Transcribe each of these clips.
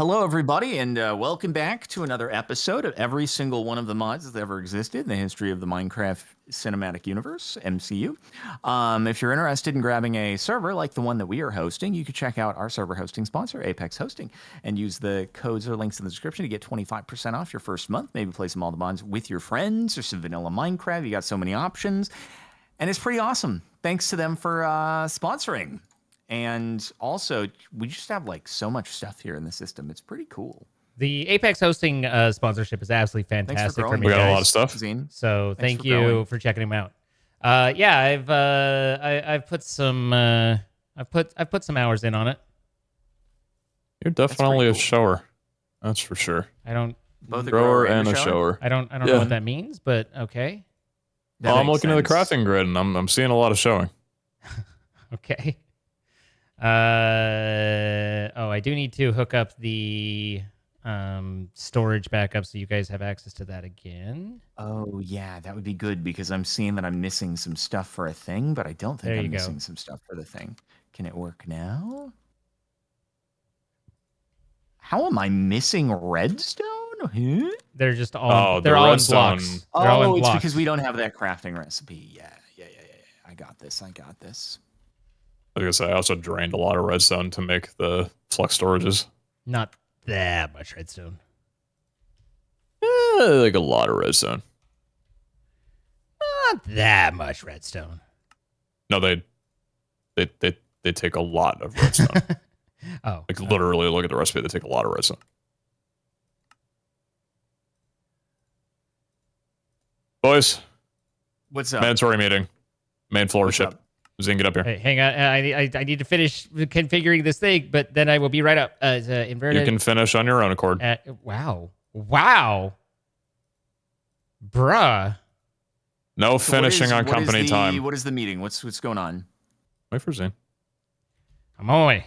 Hello, everybody, and welcome back to another episode of every single one of the mods that ever existed in the history of the Minecraft Cinematic Universe, MCU. If you're interested in grabbing a server like the one that we are hosting, you can check out our server hosting sponsor, Apex Hosting, and use the codes or links in the description to get 25% off your first month. Maybe play some all the mods with your friends or some vanilla Minecraft. You got so many options, and it's pretty awesome. Thanks to them for sponsoring. And also, we just have like so much stuff here in the system. It's pretty cool. The Apex hosting sponsorship is absolutely fantastic for me. We got guys. a lot of stuff. Zine. So thank you for checking them out. Yeah, I've put some I've put some hours in on it. You're definitely a shower. That's for sure. I don't both a grower and a shower. I don't know what that means, but okay. Well, I'm looking at the crafting grid and I'm seeing a lot of showing. Okay. I do need to hook up the storage backup so you guys have access to that again. Oh yeah, that would be good because I'm seeing that I'm missing some stuff for a thing, but I don't think I'm missing some stuff for the thing. Can it work now? How am I missing redstone? Huh? They're just all they're all in blocks. Oh, it's because we don't have that crafting recipe. Yeah. I got this. I was gonna say I also drained a lot of redstone to make the flux storages. Not that much redstone. Like a lot of redstone. Not that much redstone. No, they take a lot of redstone. Like literally, look at the recipe. They take a lot of redstone. Boys, what's up? Mandatory meeting. Main floor ship. Zing, get up here. Hey, hang on. I need to finish configuring this thing, but then I will be right up. Inverted. You can finish on your own accord. Wow. Bruh. No finishing on company time. What is the meeting? What's going on? Wait for Zane. I'm on my way.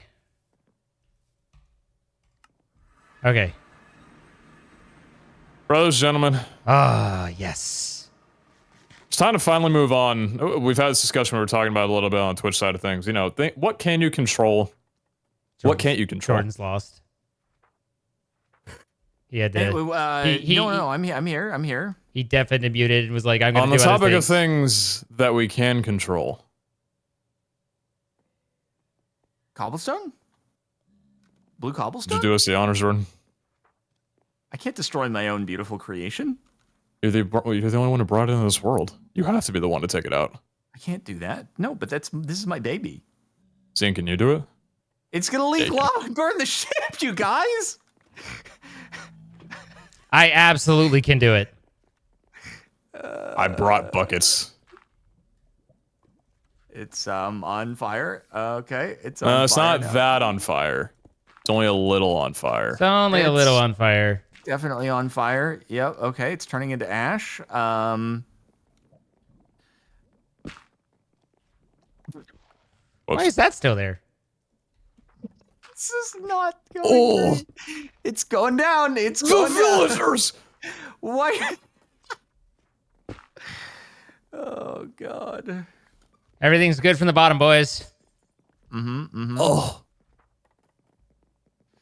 Okay. Brothers, gentlemen. Yes. It's time to finally move on. We've had this discussion. We were talking about a little bit on the Twitch side of things. You know, what can you control? What can't you control? Jordan's lost. He had to. No, I'm here. He deafened and muted and was like, "I'm going to do on the topic of things that we can control. Cobblestone? Blue cobblestone? Did you do us the honors, Jordan? I can't destroy my own beautiful creation. You're the only one who brought it into this world. You have to be the one to take it out. I can't do that. No, but this is my baby. Zane, can you do it? It's gonna leak lava and burn the ship, you guys. I absolutely can do it. I brought buckets. It's on fire. Okay, it's on it's fire not now. that on fire. It's only a little on fire. It's only a little on fire. Definitely on fire. Yep. Okay, it's turning into ash. Why is that still there? This is not going great. It's going down. It's going down. Villagers. Why? Oh God. Everything's good from the bottom, boys. Oh.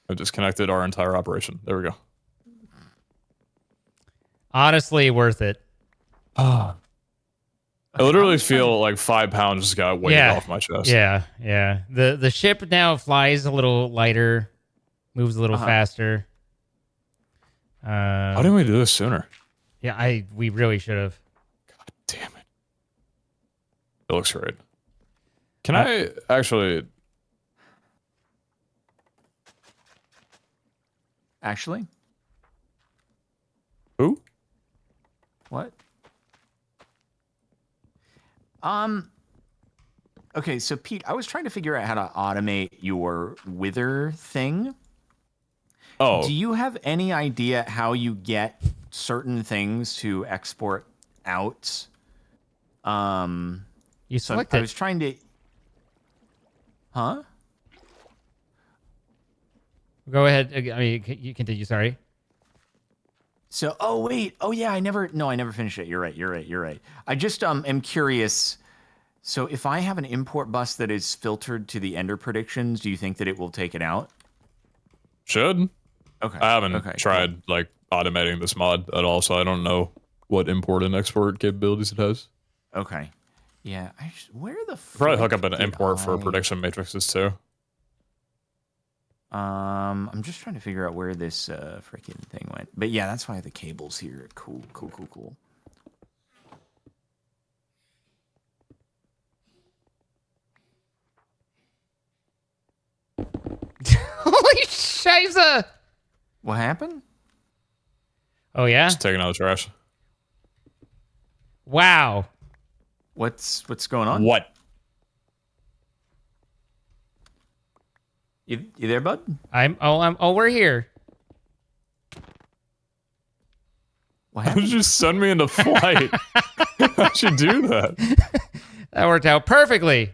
I disconnected our entire operation. There we go. Honestly, worth it. I literally feel like 5 pounds just got weighted off my chest. Yeah. The ship now flies a little lighter, moves a little faster. How didn't we do this sooner? Yeah, we really should have. God damn it. It looks great. Can I actually... Actually? Who? What? Okay, so Pete, I was trying to figure out how to automate your wither thing. Oh. Do you have any idea how you get certain things to export out? You select it. I was trying to... Huh? Go ahead. I mean, you continue. Sorry. So, I never finished it. You're right. I just am curious. So if I have an import bus that is filtered to the Ender predictions, do you think that it will take it out? Should. Okay. I haven't Okay, tried like automating this mod at all, so I don't know what import and export capabilities it has. Cool. Okay. Yeah. Where the Probably frick hook up an did import for I- prediction matrices too. I'm just trying to figure out where this freaking thing went. But yeah, that's why the cable's here. Cool. Holy shiza! What happened? Oh yeah. Just taking out the trash. Wow. What's going on? What? You there, bud? We're here. What How happened? did you send me into flight? How'd you do that? That worked out perfectly.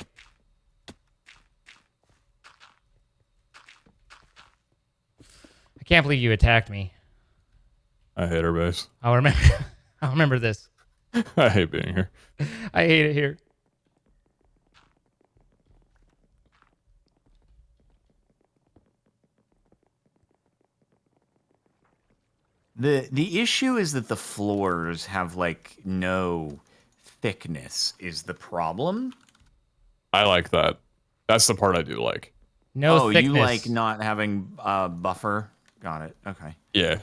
I can't believe you attacked me. I hate our base. I'll remember. I'll remember this. I hate being here. I hate it here. The issue is that the floors have like no thickness is the problem. I like that. That's the part I do like. No thickness. You like not having buffer? Got it. Okay. Yeah.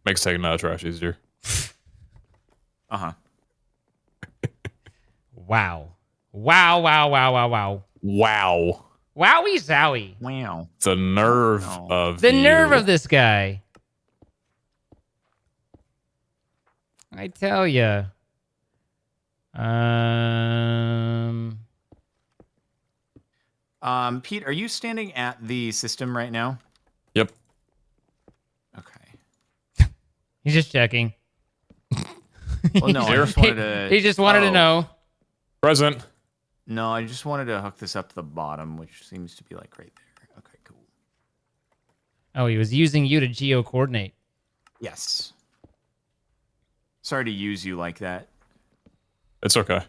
Makes taking out the trash easier. Uh-huh. Wow. Wow. Wow. Wowie zowie. Wow. The nerve Oh. of The nerve you. of this guy. I tell ya. Pete, are you standing at the system right now? Yep. Okay. He's just checking. Well, no, I just wanted to. He just wanted to Oh. know. Present. No, I just wanted to hook this up to the bottom, which seems to be like right there. Okay, cool. Oh, he was using you to geo coordinate. Yes. Sorry to use you like that. It's okay.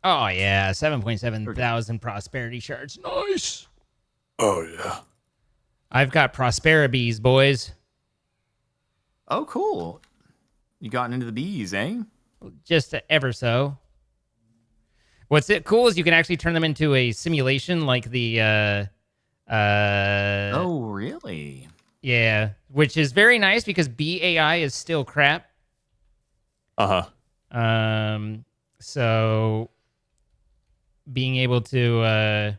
Oh yeah, 7.7 thousand prosperity shards. Nice. Oh yeah. I've got prosperities, boys. Oh, cool. You gotten into the bees, eh? Just ever so. What's cool is you can actually turn them into a simulation, like the Oh, really? yeah, which is very nice because BAI is still crap. So being able to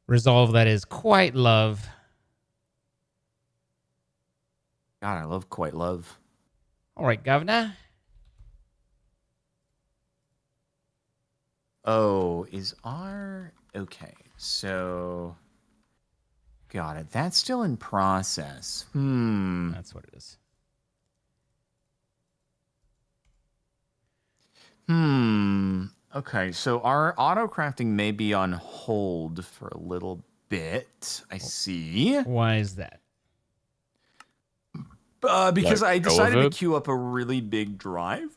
resolve that is quite love. God, I love quite love. All right, governor. Oh, is our okay? So, got it. That's still in process. That's what it is. Okay, so our auto crafting may be on hold for a little bit. I see. Why is that? Because Let I go decided of to it? queue up a really big drive.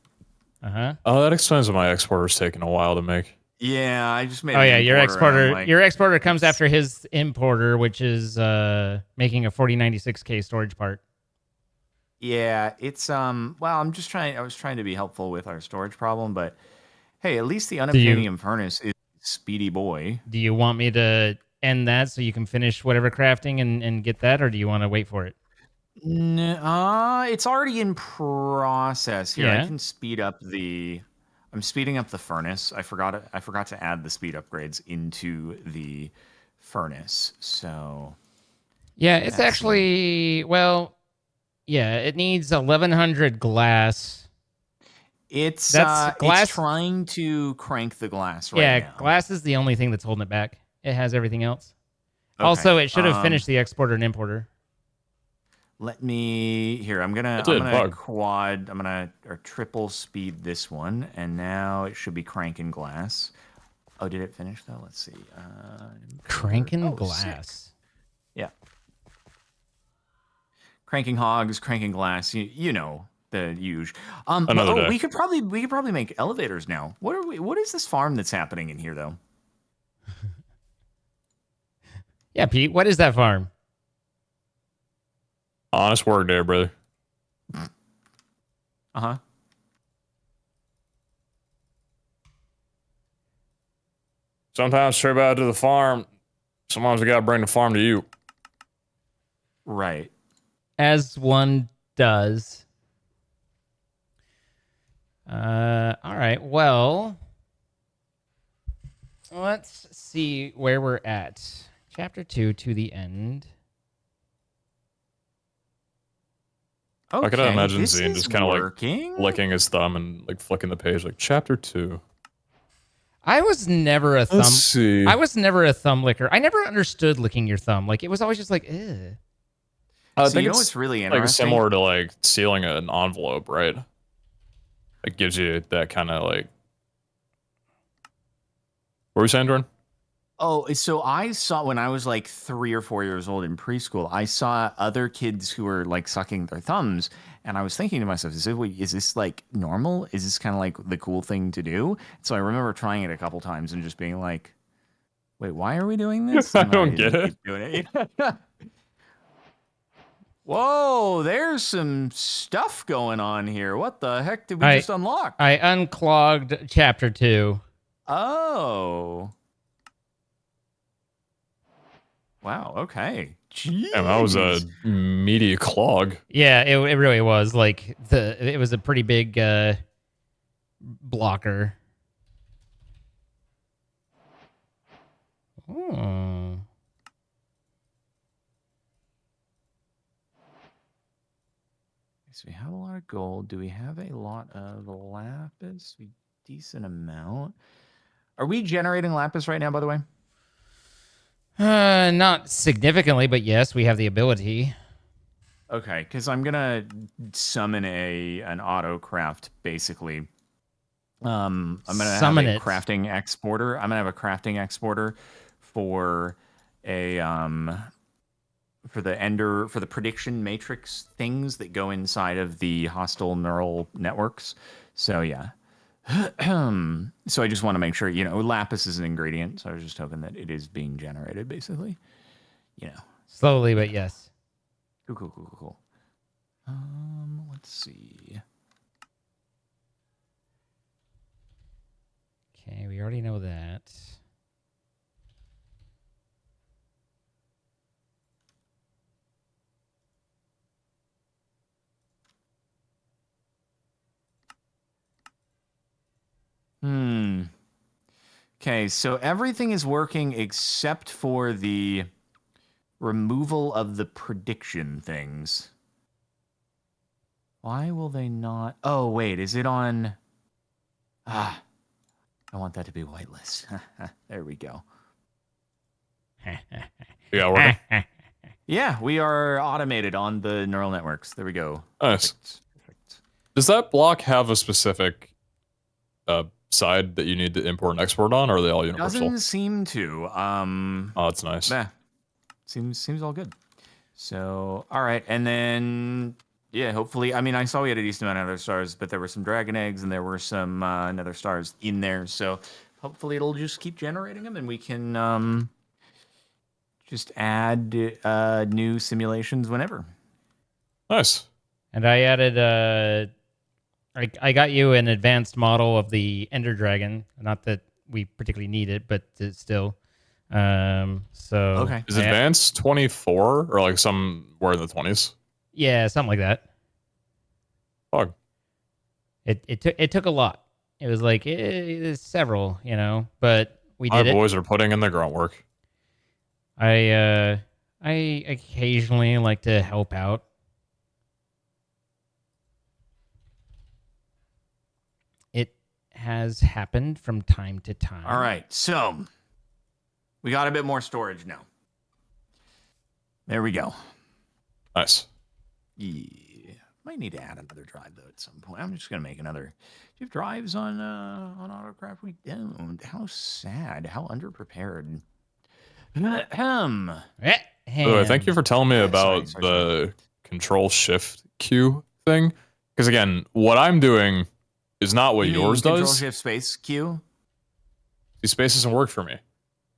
Oh, that explains why my exporter's taking a while to make. Yeah, I just made. Oh an yeah, your importer, and I'm exporter. like, Your exporter comes after his importer, which is making a 4096K storage part. Yeah, it's well, I'm just trying. I was trying to be helpful with our storage problem, but hey, at least the unobtainium furnace is speedy boy. Do you want me to end that so you can finish whatever crafting and get that, or do you want to wait for it? It's already in process here. I Yeah. can speed up the. I'm speeding up the furnace. I forgot it. I forgot to add the speed upgrades into the furnace. So Yeah, it's That's actually yeah, it needs 1100 glass. it's That's glass- It's trying to crank the glass right Yeah, now. glass is the only thing that's holding it back. It has everything else. Okay, Also, it should have finished the exporter and importer. Let me here. I'm gonna bug. quad. I'm gonna or triple speed this one, and now it should be cranking glass. Oh, did it finish though? Let's see. Cranking Oh, glass. sick. Yeah. Cranking hogs, cranking glass. You know the huge. Another day. We could probably make elevators now. What is this farm that's happening in here though? Yeah, Pete, what is that farm? Honest work there, brother. Uh-huh. Sometimes trip out to the farm. Sometimes we gotta bring the farm to you. Right. As one does. All right. Well, let's see where we're at. Chapter 2 to the end. Okay, I could imagine this Zine is just kind of like working. licking his thumb and like flicking the page, like chapter 2. I was never a thumb. Let's see. I was never a thumb licker. I never understood licking your thumb. Like it was always just like, ew. I So think you know it's what's really like interesting? similar to like sealing an envelope, right? It gives you that kind of like. What were you saying, Jordan? Oh, so I saw when I was like 3 or 4 years old in preschool, I saw other kids who were like sucking their thumbs, and I was thinking to myself, is this like normal? Is this kind of like the cool thing to do? So I remember trying it a couple times and just being like, "Wait, why are we doing this?" I And then don't get didn't it. keep doing it. Whoa, there's some stuff going on here. What the heck did we just unlock? I unclogged chapter 2. Oh. Wow, okay. Jeez. Damn, that was a meaty clog. Yeah, it really was. Like it was a pretty big blocker. Oh. So we have a lot of gold. Do we have a lot of lapis? Decent amount. Are we generating lapis right now, by the way? Not significantly, but yes, we have the ability. Okay, because I'm gonna summon an auto craft basically. I'm gonna Summon have a it. crafting exporter. I'm gonna have a crafting exporter for a for the prediction matrix things that go inside of the hostile neural networks. So yeah. So I just want to make sure, lapis is an ingredient. So I was just hoping that it is being generated, basically. Slowly, but yes. Cool. Let's see. Okay, we already know that. Okay, so everything is working except for the removal of the prediction things. Why will they not? Oh, wait, is it on? I want that to be whitelist. There we go. Yeah, working. Yeah, we are automated on the neural networks. There we go. Nice. Perfect. Does that block have a specific side that you need to import and export on, or are they all universal? Doesn't seem to. Oh, that's nice. Nah, seems all good. So, all right, and then yeah, hopefully. I mean, I saw we had a decent amount of other stars, but there were some dragon eggs and there were some nether stars in there. So, hopefully, it'll just keep generating them, and we can just add new simulations whenever. Nice. And I added I got you an advanced model of the Ender Dragon. Not that we particularly need it, but still. So okay. Is advanced 24 or like somewhere in the 20s? Yeah, something like that. Fuck. It took a lot. It was like several, but we did My it. boys are putting in the grunt work. I occasionally like to help out. It has happened from time to time. All right, so we got a bit more storage now. There we go. Nice. Yeah. Might need to add another drive though at some point. I'm just gonna make another. Do you have drives on Autocraft? We don't. How sad. How underprepared. By the way, thank you for telling me about the control shift Q thing. Because again, what I'm doing is not what You mean yours Control does. Shift Space Q? The space doesn't work for me.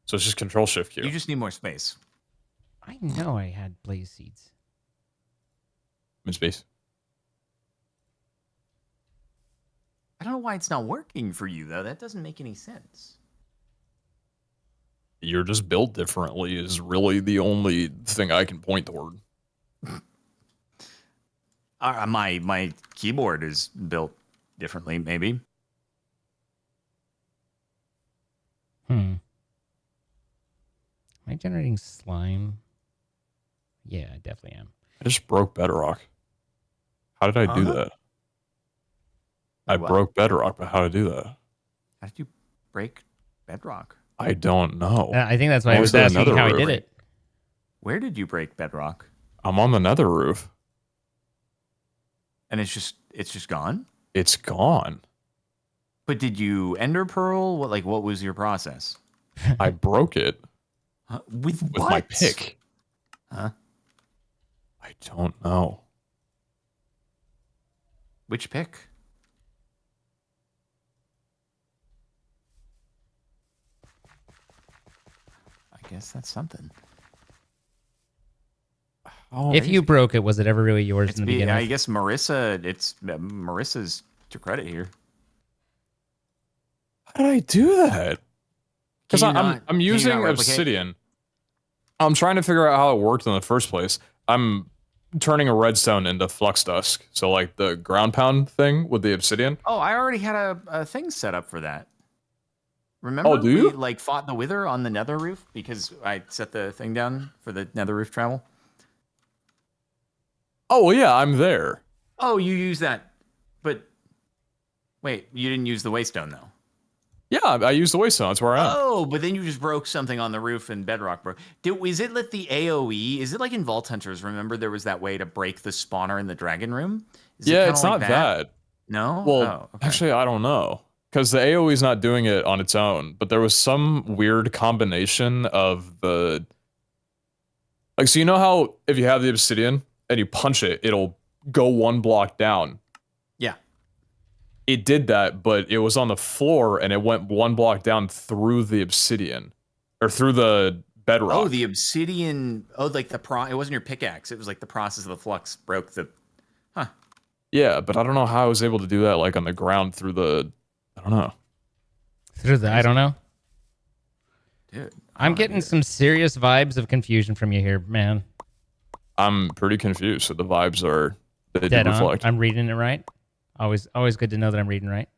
So it's just Control Shift Q. You just need more space. I know I had blaze seeds. In space. I don't know why it's not working for you, though. That doesn't make any sense. You're just built differently is really the only thing I can point toward. My keyboard is built differently, maybe. Am I generating slime? Yeah, I definitely am. I just broke Bedrock. How did I do that? I What? broke Bedrock, but how did I do that? How did you break Bedrock? I don't know. I think that's why I I'm was on the asking nether how he roof. did it. Where did you break Bedrock? I'm on the nether roof. And it's just gone? It's gone. But did you ender pearl? What was your process? I broke it With with my pick. Huh? I don't know. Which pick? I guess that's something. Oh, If you broke it, was it ever really yours in the beginning? I guess Marissa's to credit here. how did I do that? Because Can you I'm not using replicate? obsidian. I'm trying to figure out how it worked in the first place. I'm turning a redstone into flux dusk. So like the ground pound thing with the obsidian. Oh, I already had a thing set up for that. Remember Oh, do you? we fought the Wither on the nether roof because I set the thing down for the nether roof travel? Oh, well, yeah, I'm there. Oh, you use that. But wait, you didn't use the waystone though. Yeah, I used the waystone. That's where I am. Oh, but then you just broke something on the roof and Bedrock broke. Is it like the AoE? Is it like in Vault Hunters? Remember there was that way to break the spawner in the dragon room? Is it Yeah, kinda it's like not that. No? Well, Oh, okay. actually, I don't know. Because the AoE is not doing it on its own, but there was some weird combination of the. Like, so you know how if you have the obsidian and you punch it, it'll go one block down. Yeah. It did that, but it was on the floor and it went one block down through the obsidian or through the bedrock. Oh, the obsidian. Oh, like it wasn't your pickaxe. It was like the process of the flux broke the. Huh. Yeah, but I don't know how I was able to do that, like on the ground through the. I don't know. Through the, I don't know. Dude. I'm getting some serious vibes of confusion from you here, man. I'm pretty confused. So the vibes are. They Dead do on. reflect. I'm reading it right. Always good to know that I'm reading right.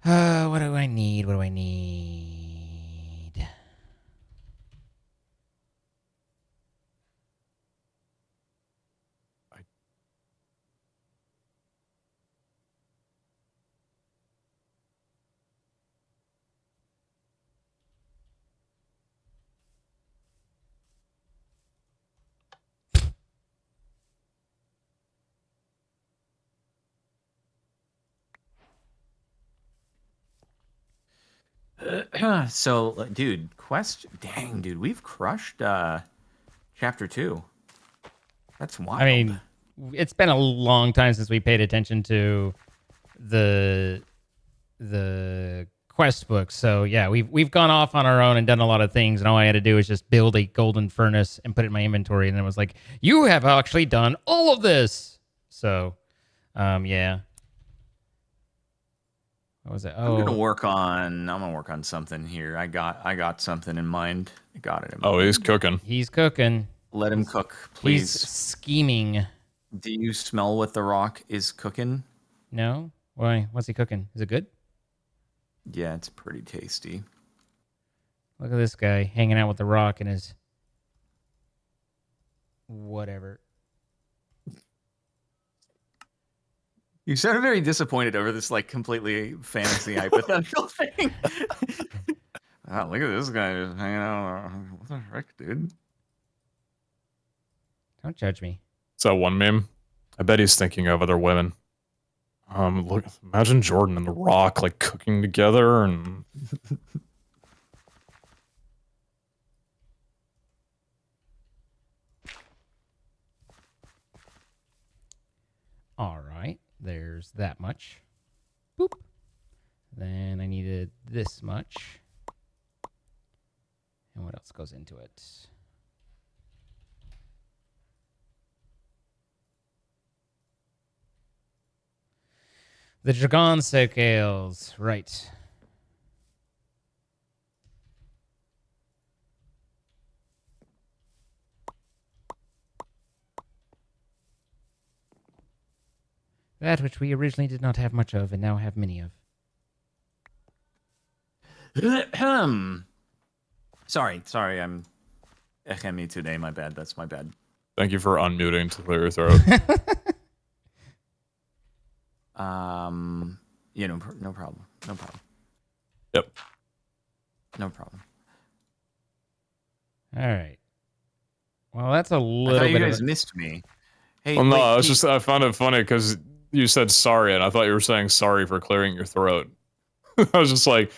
What do I need? What do I need? So, dude, dang, dude, we've crushed chapter 2. That's wild. I mean, it's been a long time since we paid attention to the quest book. So yeah, we've gone off on our own and done a lot of things, and all I had to do was just build a golden furnace and put it in my inventory, and it was like, you have actually done all of this. So, yeah. What was it? Oh, I'm gonna work on something here. I got something in mind. I got it in mind. Oh, he's cooking. he's cooking. Let him cook, He's please. scheming. Do you smell what the rock is cooking? No? Why? What's he cooking? Is it good? Yeah, it's pretty tasty. Look at this guy hanging out with the rock and his whatever. You sounded very disappointed over this like completely fantasy hypothetical thing. Wow, look at this guy just hanging out. What the heck, dude? Don't judge me. It's that one meme. I bet he's thinking of other women. Look, imagine Jordan and The Rock like cooking together and. There's that much. Boop. Then I needed this much. And what else goes into it? The Dragon scales, right. That which we originally did not have much of and now have many of. Sorry, I'm me today. My bad. That's my bad. Thank you for unmuting to clear your throat. Yeah, no problem. No problem. Yep. No problem. All right. Well, that's a I little thought you bit guys of missed me. Hey, Well, no, wait, it's just I found it funny because you said sorry, and I thought you were saying sorry for clearing your throat. I was just like,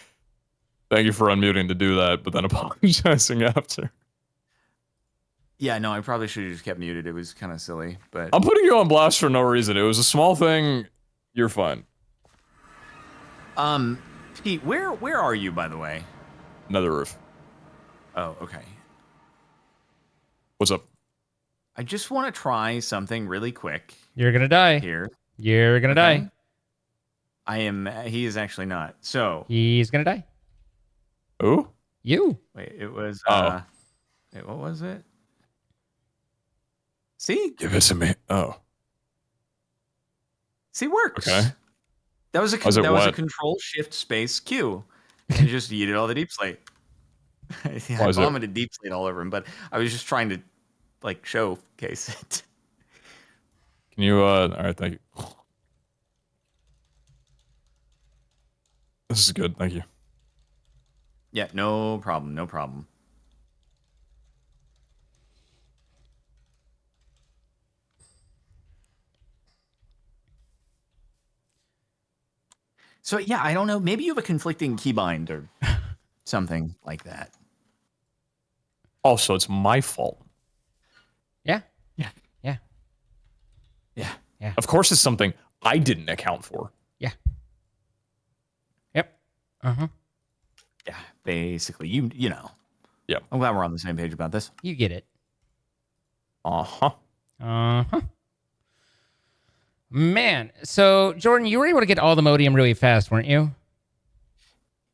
thank you for unmuting to do that, but then apologizing after. Yeah, no, I probably should have just kept muted. It was kind of silly, but I'm putting you on blast for no reason. It was a small thing. You're fine. Pete, where are you, by the way? Nether roof. Oh, okay. What's up? I just want to try something really quick You're gonna die. here. You're gonna Okay. die. I am. He is actually not. So He's gonna die. Who? You. wait, it was. Oh. Wait, what was it? See, Give it to me. Oh. see, works. Okay. That was a Was it that was a what? Control Shift Space Q, and it just yeeted all the deep slate. Yeah, I Was it? vomited deep slate all over him, but I was just trying to like showcase it. Can you, alright, thank you. This is good, thank you. Yeah, no problem, no problem. So yeah, I don't know. Maybe you have a conflicting keybind or something like that. Also, it's my fault. Yeah. Yeah. Yeah. Yeah. Yeah. Of course it's something I didn't account for. Yeah. Yep. Uh-huh. Yeah, basically, you know. Yep. I'm glad we're on the same page about this. You get it. Uh-huh. Uh-huh. Man, so Jordan, you were able to get all the modium really fast, weren't you?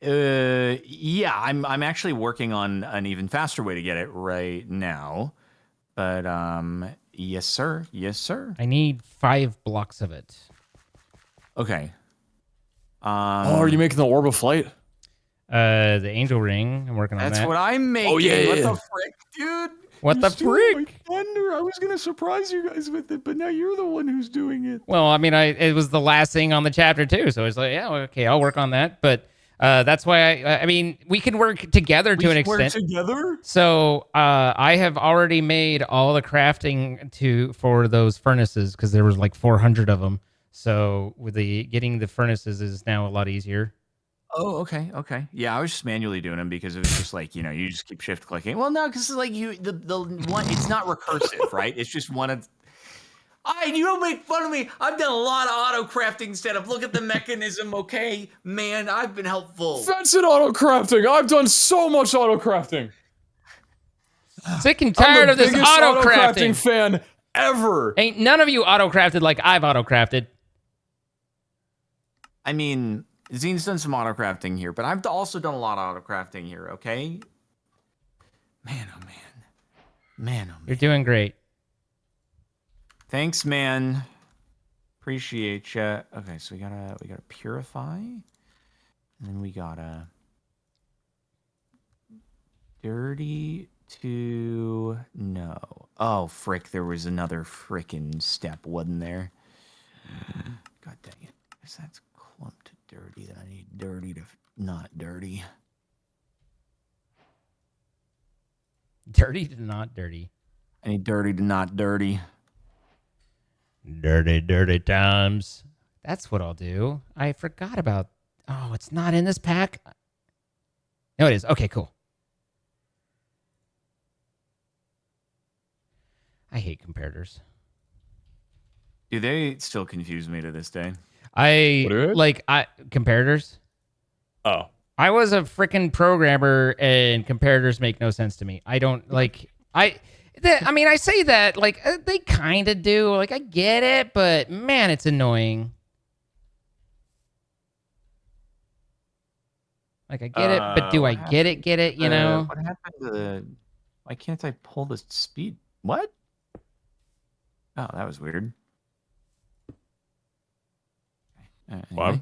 Yeah, I'm actually working on an even faster way to get it right now. But yes, sir. Yes, sir. I need 5 blocks of it. Okay. Oh, are you making the orb of flight? The angel ring. I'm working on That's that. what I'm making. Oh, yeah, What yeah. the frick, dude? What the frick? My thunder. I was gonna surprise you guys with it, but now you're the one who's doing it. Well, I mean, it was the last thing on the chapter too, so it's like, yeah, okay, I'll work on that. But that's why I mean, we can work together to an extent. Together. So I have already made all the crafting for those furnaces because there was like 400 of them. So with getting the furnaces is now a lot easier. Oh, okay, okay. Yeah, I was just manually doing them because it was just like, you just keep shift clicking. Well, no, because like the one, it's not recursive, right? It's just one of. You don't make fun of me. I've done a lot of auto crafting setup. Look at the mechanism, okay, man. I've been helpful. That's it, auto crafting. I've done so much auto crafting. Sick and tired of this auto crafting fan ever. Ain't none of you auto crafted like I've auto crafted. I mean, Zine's done some auto crafting here, but I've also done a lot of auto crafting here. Okay. Man, oh man, man, oh man. You're doing great. Thanks, man. Appreciate ya. Okay, so we gotta purify, and then we gotta dirty to no. Oh frick! There was another frickin' step, wasn't there? God dang it! If that's clump to dirty, then I need dirty to not dirty. Dirty to not dirty. I need dirty to not dirty. Dirty, dirty times. That's what I'll do. I forgot about... Oh, it's not in this pack? No, it is. Okay, cool. I hate comparators. Do they still confuse me to this day? I What are you? like comparators. Oh, I was a freaking programmer, and comparators make no sense to me. I don't like. I mean, I say that like they kind of do. Like I get it, but man, it's annoying. Like I get it, but do I What get it? happened? Get it? You know? What happened to the? Why can't I pull the speed? What? Oh, that was weird. wow. Anyway,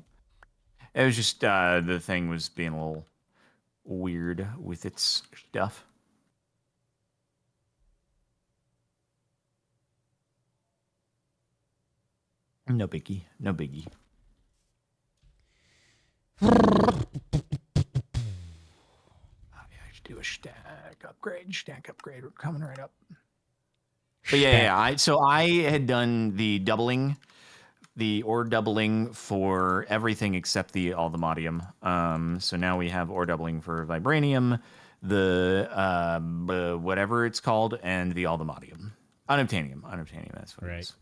it was just the thing was being a little weird with its stuff. No biggie. No biggie. Oh, yeah, I should do a stack upgrade. Stack upgrade. We're coming right up. But yeah. So I had done the doubling, the ore doubling for everything except all the modium. So now we have ore doubling for vibranium, the whatever it's called, and all the modium. Unobtainium. Unobtainium. That's what it Right. is.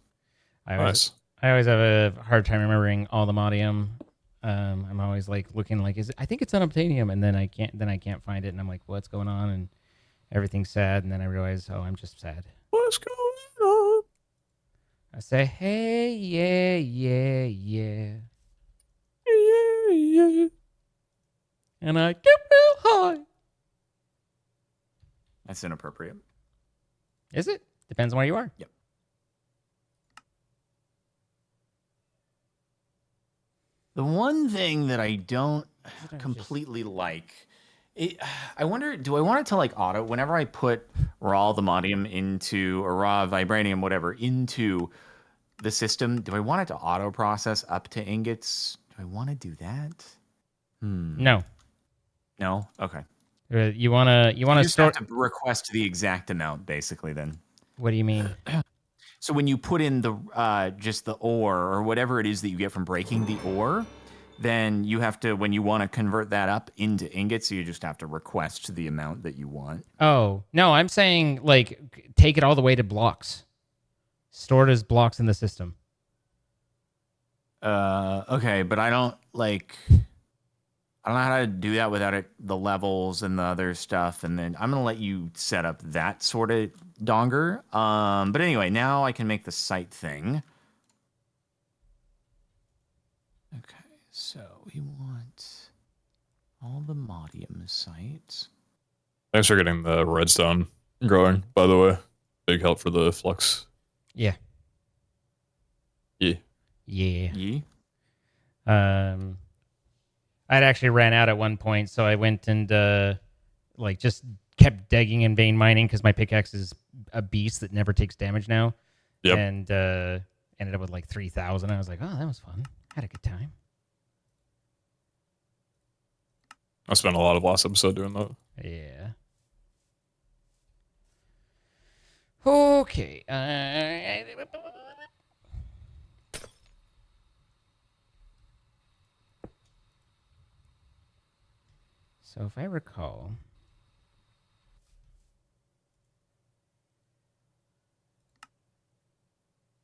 Nice. I always have a hard time remembering all the modium. I'm always like looking like, I think it's unobtainium, and then I can't find it, and I'm like, what's going on? And everything's sad, and then I realize, oh, I'm just sad. What's going on? I say, hey, yeah, yeah, yeah, Yeah, yeah. and I get real high. That's inappropriate. Is it? Depends on where you are. Yep. The one thing that I don't completely like, I wonder, do I want it to like auto, whenever I put raw modium into, or raw vibranium, whatever, into the system, do I want it to auto process up to ingots? Do I want to do that? No. No? Okay. You wanna You just store. have to request the exact amount, basically, then. What do you mean? So when you put in the just the ore or whatever it is that you get from breaking the ore, then you have to, when you want to convert that up into ingots, you just have to request the amount that you want. Oh no, I'm saying like take it all the way to blocks. Stored as blocks in the system. Okay, but I don't know how to do that without the levels and the other stuff, and then I'm gonna let you set up that sort of donger. But anyway, now I can make the site thing. Okay, so we want all the modium sites. Thanks for getting the redstone growing, by the way. Big help for the flux. Yeah. Yeah. Yeah. Ye? I'd actually ran out at one point, so I went and like just kept digging and vein mining because my pickaxe is a beast that never takes damage now. Yep. And ended up with like 3,000. I was like, oh, that was fun. Had a good time. I spent a lot of last episode doing that. Yeah. Okay. So if I recall,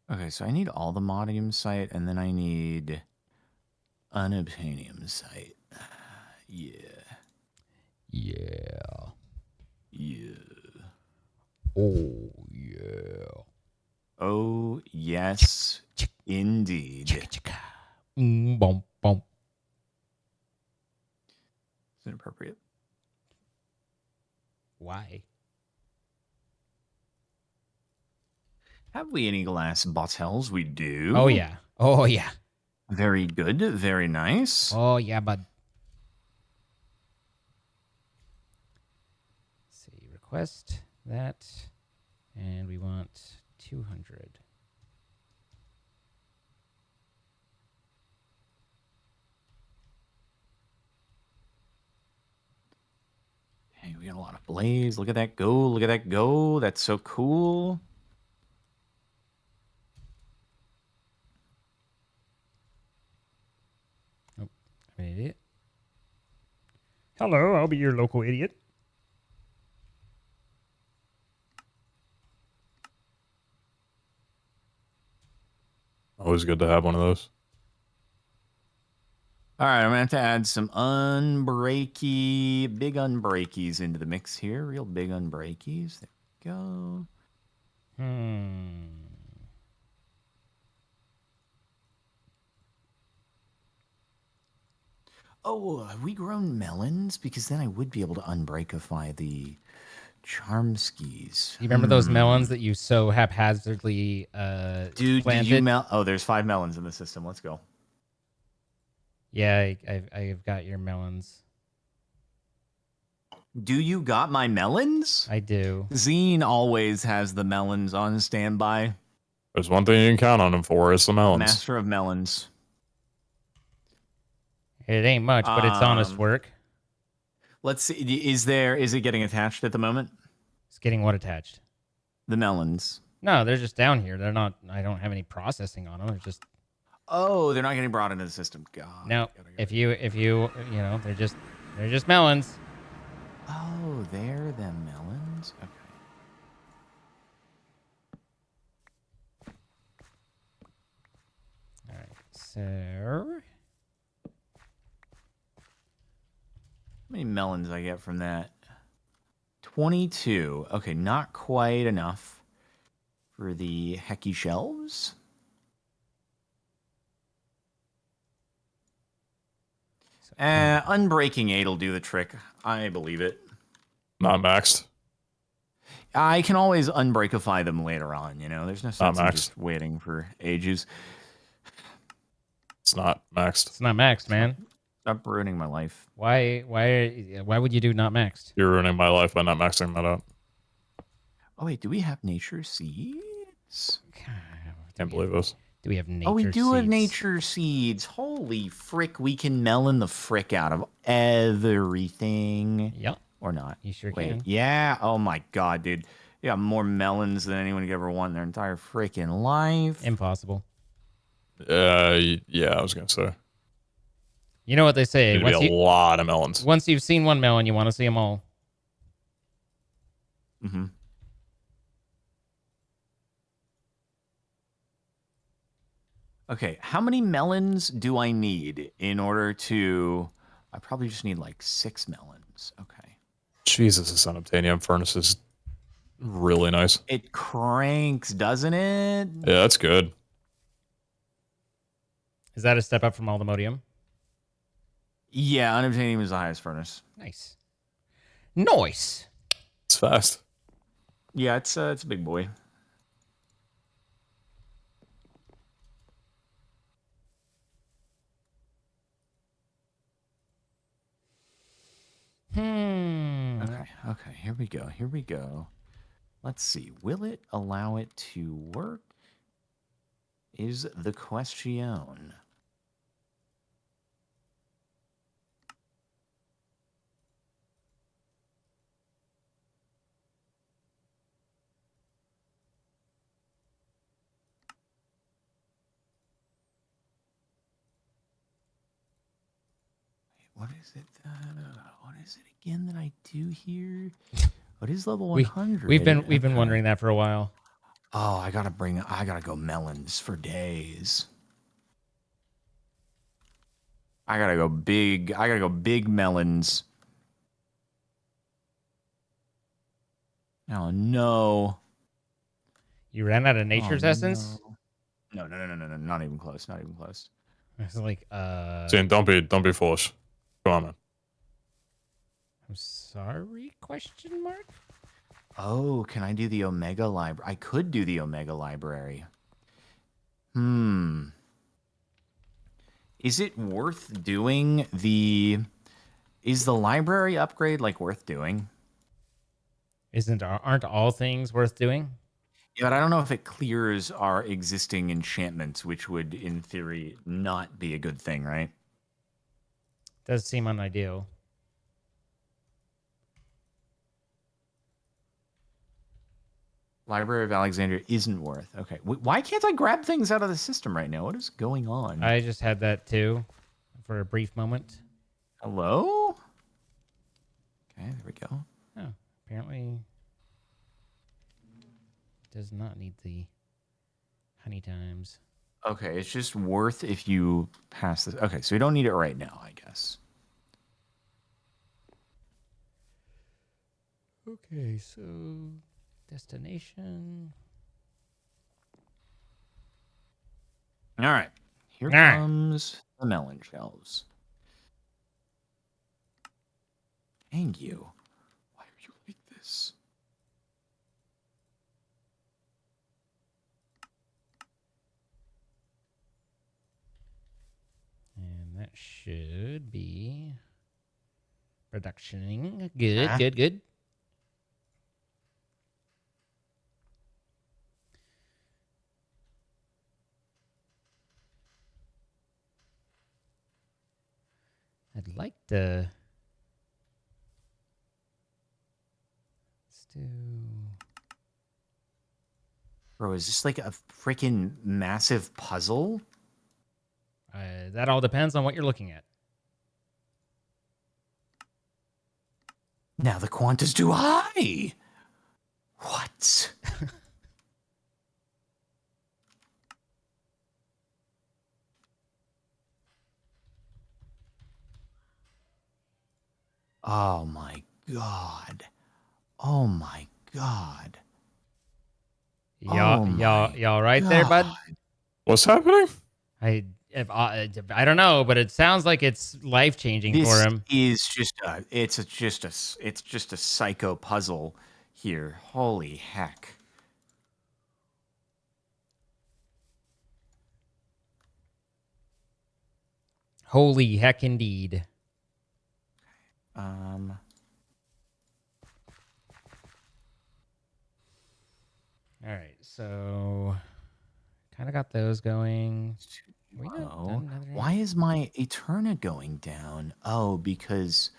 Okay, so I need all the modium site, and then I need unobtainium site. Yeah. yeah. Yeah. Oh yeah. Oh, yes, indeed. Bum bum. It's inappropriate. Why? Have we any glass bottles? We do. Oh yeah. Oh yeah. Very good. Very nice. Oh yeah, bud. Let's see, request that, and we want 200. Hey, we got a lot of blaze. Look at that go. Look at that go. That's so cool. Oh, I'm an idiot. Hello, I'll be your local idiot. Always good to have one of those. All right, I'm gonna have to add some big unbreakies into the mix here. Real big unbreakies. There we go. Oh, have we grown melons? Because then I would be able to unbreakify the charm skis. You remember those melons that you so haphazardly Dude, did you planted? Oh, there's 5 melons in the system. Let's go. Yeah, I've got your melons. Do you got my melons? I do. Zine always has the melons on standby. There's one thing you can count on him for. It's the melons. Master of melons. It ain't much, but it's honest work. Let's see. Is it getting attached at the moment? It's getting what attached? The melons. No, they're just down here. They're not. I don't have any processing on them. They're just. Oh, they're not getting brought into the system. God. No. If you they're just melons. Oh, they're the melons. Okay. All right. So. How many melons I get from that? 22. Okay, not quite enough for the hecky shelves. Unbreaking 8 will do the trick. I believe it. Not maxed. I can always unbreakify them later on, you know? There's no sense in maxed. just waiting for ages. It's not maxed. It's not maxed, man. Stop ruining my life. Why would you do not maxed? You're ruining my life by not maxing that out. Oh, wait, do we have nature seeds? Can't believe this. Do we have nature Oh, we do have seeds? nature seeds. Holy frick, we can melon the frick out of everything. Yep. Or not. You sure Wait, can. yeah. Oh my god, dude. You got more melons than anyone could ever want in their entire freaking life. Impossible. Yeah, I was gonna say. You know what they say? It'd be a lot of melons. Once you've seen one melon, you want to see them all. Mm-hmm. Okay, how many melons do I need in order to... I probably just need like 6 melons. Okay. Jesus, this unobtainium furnace is really nice. It cranks, doesn't it? Yeah, that's good. Is that a step up from Aldemodium? Yeah, unobtainium is the highest furnace. Nice. Nice. It's fast. Yeah, it's a big boy. Okay, here we go. Let's see. Will it allow it to work? Is the question. What is it? What is it again that I do here? What is level 100? We've been wondering that for a while. Oh, I gotta go melons for days. I gotta go big melons. Oh no. You ran out of nature's essence? No, not even close. Not even close. It's like Zane, don't be foolish. Come on, man. I'm sorry? Question mark? Oh, can I do the Omega Library? I could do the Omega Library. Is it worth doing the... Is the library upgrade, like, worth doing? Aren't all things worth doing? Yeah, but I don't know if it clears our existing enchantments, which would, in theory, not be a good thing, right? Does seem unideal. Library of Alexandria isn't worth. Okay. Why can't I grab things out of the system right now? What is going on? I just had that too for a brief moment. Hello? Okay, there we go. Oh, apparently it does not need the honey times. Okay, it's just worth if you pass this. Okay, so we don't need it right now, I guess. Okay, so destination. All right, here All right. comes the melon shells. Dang you. Why are you like this? And that should be productioning. Good, Ah. good, good. I'd like to. Let's do. Bro, is this like a freaking massive puzzle? That all depends on what you're looking at. Now the quant is too high. What? Oh my god. Oh my god. Y'all, Oh y'all, my y'all, right there, god. bud. What's happening? I don't know, but it sounds like it's life changing for This him. is just a psycho puzzle here. Holy heck. Holy heck, indeed. Um All right, so kind of got those going. We not oh, done another why is my Eterna going down? Oh, because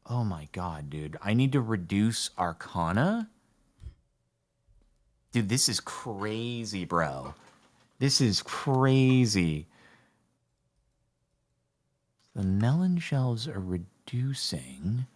oh my god, dude. I need to reduce Arcana? Dude, this is crazy, bro. This is crazy. The melon shells are reducing.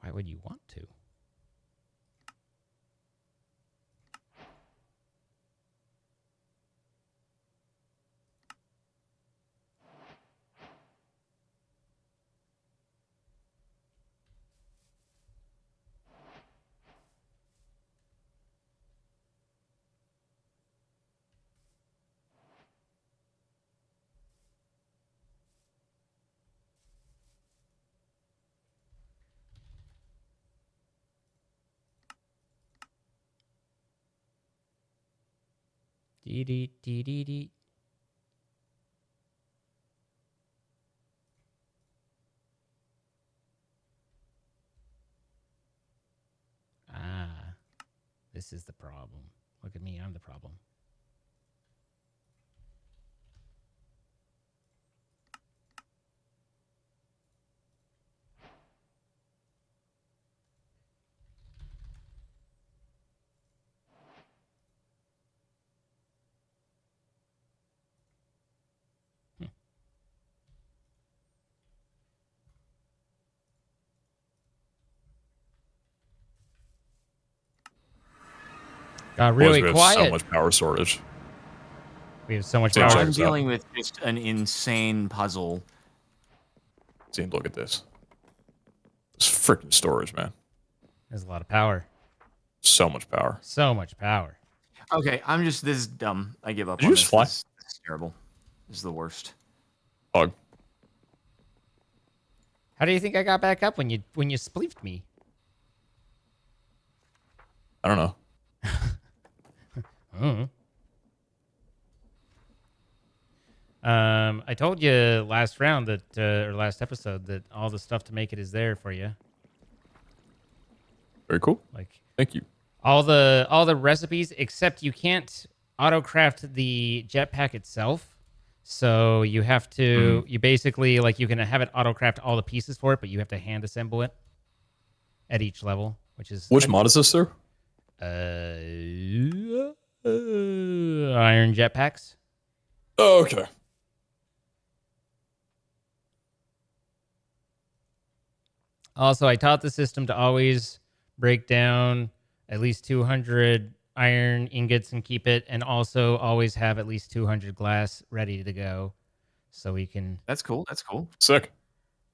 Why would you want to? Dee dee dee dee dee. Ah, this is the problem. Look at me, I'm the problem. Got Boys, really we have so quiet. much power storage. We have so much Dude, Bro, check power. I'm this out. dealing with just an insane puzzle. See, look at this. This freaking storage, man. There's a lot of power. So much power. So much power. Okay, this is dumb. I give up Did on you this. just fly? This is terrible. This is the worst. Bug. How do you think I got back up when you spleefed me? I don't know. Mm. I told you last round that or last episode that all the stuff to make it is there for you. Very cool. Like Thank you. all the recipes, except you can't auto craft the jetpack itself. So you have to you basically like you can have it auto craft all the pieces for it, but you have to hand assemble it at each level, which is Which mod is this, sir? iron jetpacks. Oh, okay. Also, I taught the system to always break down at least 200 iron ingots and keep it, and also always have at least 200 glass ready to go, so we can. That's cool. That's cool. Sick.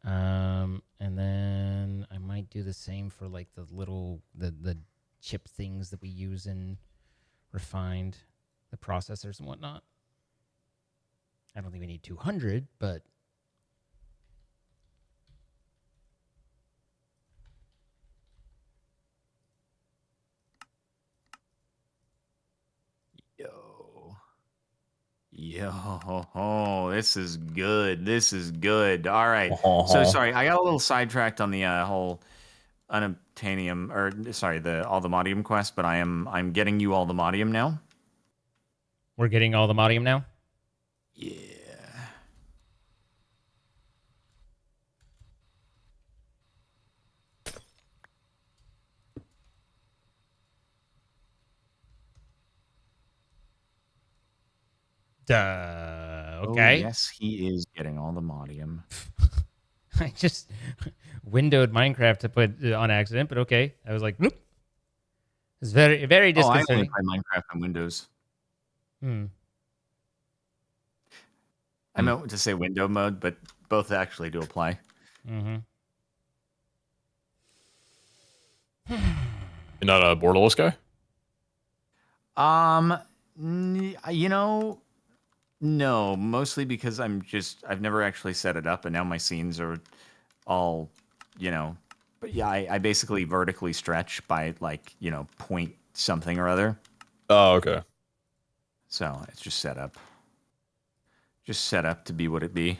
And then I might do the same for like the little the chip things that we use in refined, the processors and whatnot. I don't think we need 200, but Yo, this is good. This is good. All right. So sorry, I got a little sidetracked on the whole unobtainium, or sorry, the all the modium quest, but I'm getting you all the modium now. we're getting all the modium now. Yeah. Duh. Oh, Okay. yes, he is getting all the modium. I just windowed Minecraft to put on accident, but okay. I was like, nope. It's very, very Oh, I only disconcerting. play Minecraft on Windows. Hmm. I meant to say window mode, but both actually do apply. Mm-hmm. You're not a borderless guy? You know, no, mostly because I've never actually set it up, and now my scenes are all, but yeah, I basically vertically stretch by like, point something or other. Oh, okay. So it's just set up. Just set up to be what it be.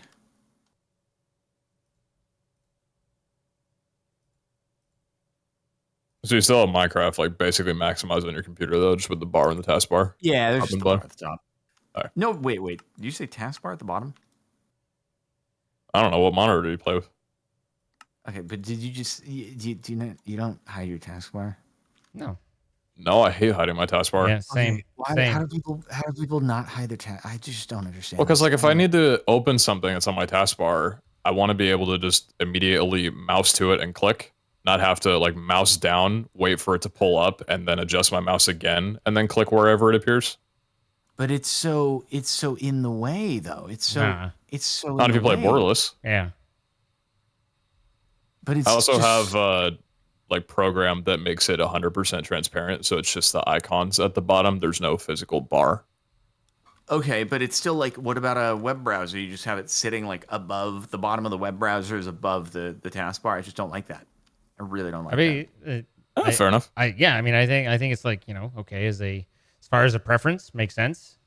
So you still have Minecraft, like, basically maximized on your computer, though, just with the bar and the taskbar? Yeah, there's Up just and a bar bottom? at the top. Alright. No, wait. Did you say taskbar at the bottom? I don't know. What monitor do you play with? Okay, but did you just you don't hide your taskbar? No. No, I hate hiding my taskbar. Yeah, same. Okay, why? Same. How do people not hide their task? I just don't understand. Well, because, this. like, if I need to open something that's on my taskbar, I want to be able to just immediately mouse to it and click, not have to, like, mouse down, wait for it to pull up, and then adjust my mouse again, and then click wherever it appears. But it's so in the way though. It's so Nah. Not in if the you play way. borderless. Yeah. But it's I also just, have like program that makes it 100% transparent, so it's just the icons at the bottom. There's no physical bar. okay, but it's still like, what about a web browser? You just have it sitting like above the bottom of the web browser is above the taskbar. I just don't like that. I really don't like I mean, Fair enough. I mean, I think it's like, okay, as far as a preference, makes sense.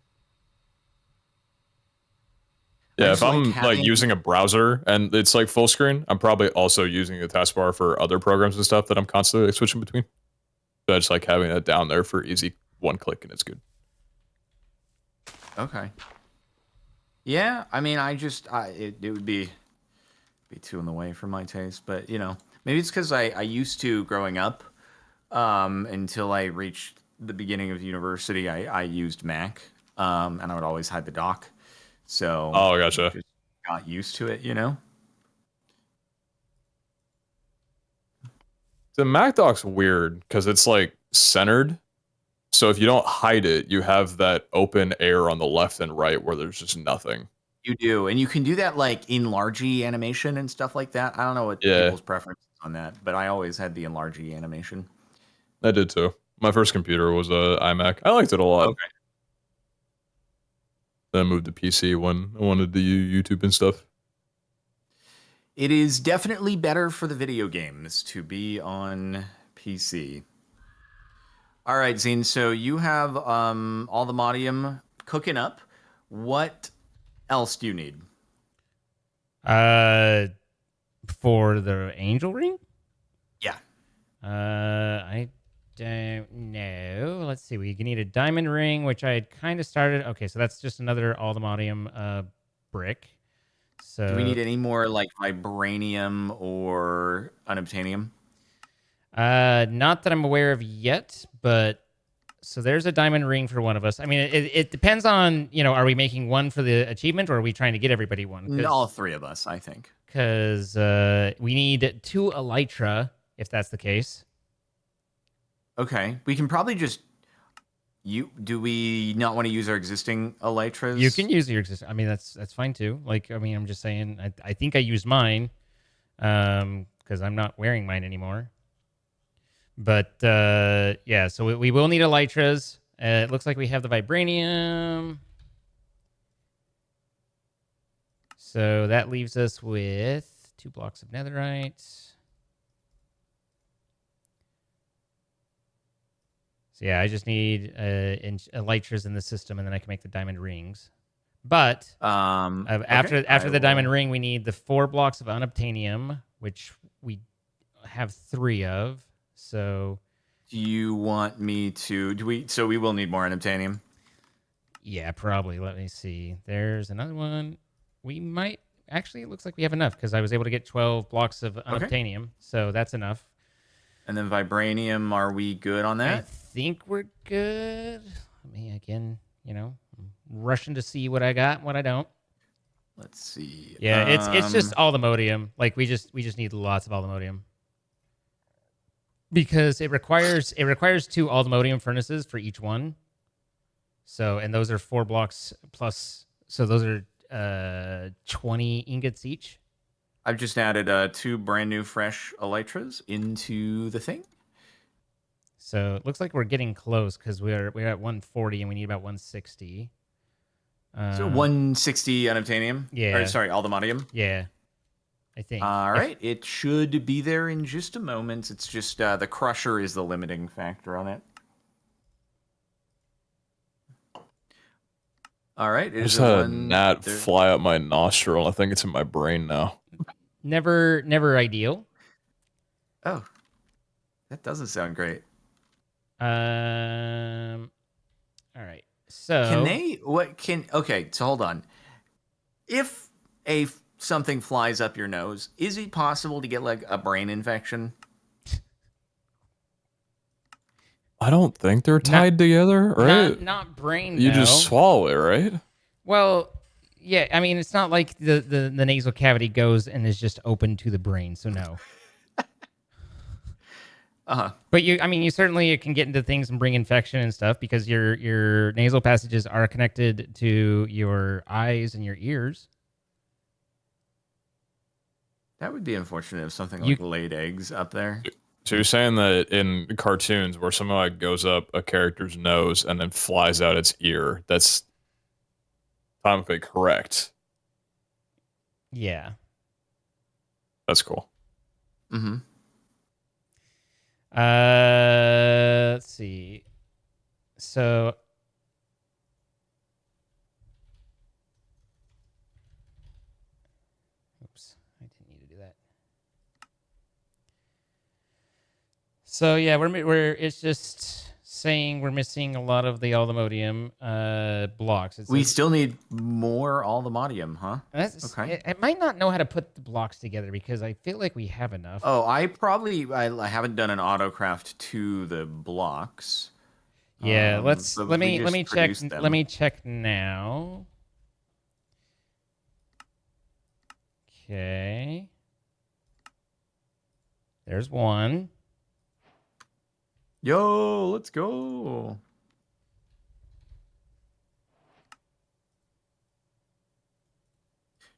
Yeah, just if like I'm like having- using a browser and it's like full screen, I'm probably also using the taskbar for other programs and stuff that I'm constantly like, switching between. So I just like having it down there for easy one click and it's good. that. Okay. Yeah, I mean, it would be too in the way for my taste, but maybe it's because I used to growing up, until I reached the beginning of university, I used Mac, and I would always hide the dock. So Oh, gotcha. just got used to it, The Mac dock's weird because it's like centered. So if you don't hide it, you have that open air on the left and right where there's just nothing. You do, and you can do that like enlarge animation and stuff like that. I don't know what Yeah, people's preferences on that, but I always had the enlarge animation. I did too. My first computer was a iMac. I liked it a lot. Okay. Then I moved to PC when I wanted to do YouTube and stuff. It is definitely better for the video games to be on PC. All right, Zine. So you have all the modium cooking up. What else do you need? For the angel ring? Yeah. I don't know. Let's see. We need a diamond ring, which I had kind of started. Okay, so that's just another aluminium brick. So Do we need any more like vibranium or unobtainium? not that I'm aware of yet, but so there's a diamond ring for one of us. I mean, it depends on, are we making one for the achievement or are we trying to get everybody one? All three of us, I think. Because we need 2 elytra, if that's the case. Okay, we can probably just. Do we not want to use our existing elytras? You can use your existing. I mean, that's fine too. Like, I mean, I'm just saying. I think I used mine, because I'm not wearing mine anymore. But yeah, so we will need elytras. It looks like we have the vibranium. So that leaves us with 2 blocks of netherite. So yeah, I just need elytras in the system, and then I can make the diamond rings. But after the diamond ring, we need the 4 blocks of unobtainium, which we have 3 of. So, do you want me to? Do we? So we will need more unobtainium. Yeah, probably. Let me see. There's another one. We might actually. It looks like we have enough because I was able to get 12 blocks of unobtainium, so that's enough. And then vibranium, are we good on that? I think we're good. Let me again, I'm rushing to see what I got and what I don't. Let's see. Yeah, it's just aluminium. Like we just need lots of aluminium. Because it requires 2 aluminium furnaces for each one. So, and those are 4 blocks plus, so those are 20 ingots each. I've just added 2 brand new fresh elytras into the thing. So it looks like we're getting close because we're at 140 and we need about 160. So 160 unobtainium? Yeah. Or, sorry, aluminium? Yeah. I think. All right. It should be there in just a moment. It's just the crusher is the limiting factor on it. All right. There's a gnat fly up my nostril. I think it's in my brain now. Never ideal. Oh, that doesn't sound great. All right. So okay, so hold on. If something flies up your nose, is it possible to get like a brain infection? I don't think they're tied together, right? Not brain. You just swallow it, right? Well, yeah. I mean, it's not like the nasal cavity goes and is just open to the brain. So no. But you certainly can get into things and bring infection and stuff because your nasal passages are connected to your eyes and your ears. That would be unfortunate if something like laid eggs up there. So you're saying that in cartoons where someone like goes up a character's nose and then flies out its ear, that's technically correct. Yeah. That's cool. Mm-hmm. Let's see. So oops, I didn't need to do that. So yeah, it's just saying we're missing a lot of the aluminium blocks. We still need more aluminium, huh? Okay. I might not know how to put the blocks together because I feel like we have enough. Oh, I haven't done an autocraft to the blocks. Yeah, let me check. Let me check now. Okay. There's one. Yo, let's go.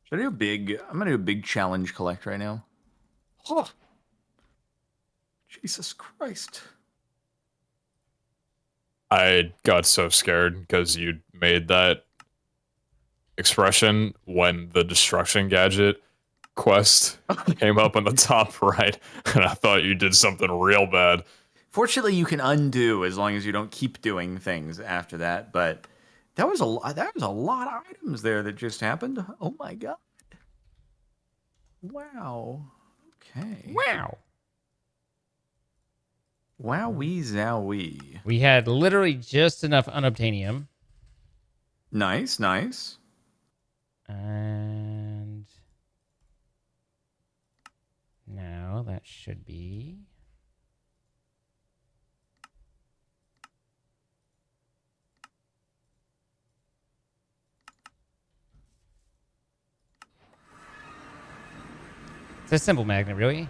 Should I do I'm gonna do a big challenge collect right now. Oh, Jesus Christ. I got so scared because you made that expression when the destruction gadget quest came up on the top right, and I thought you did something real bad. Fortunately, you can undo as long as you don't keep doing things after that. But that was a lot of items there that just happened. Oh my god! Wow. Okay. Wow. Wowee zowie. We had literally just enough unobtainium. Nice, nice. And now that should be... It's a simple magnet, really?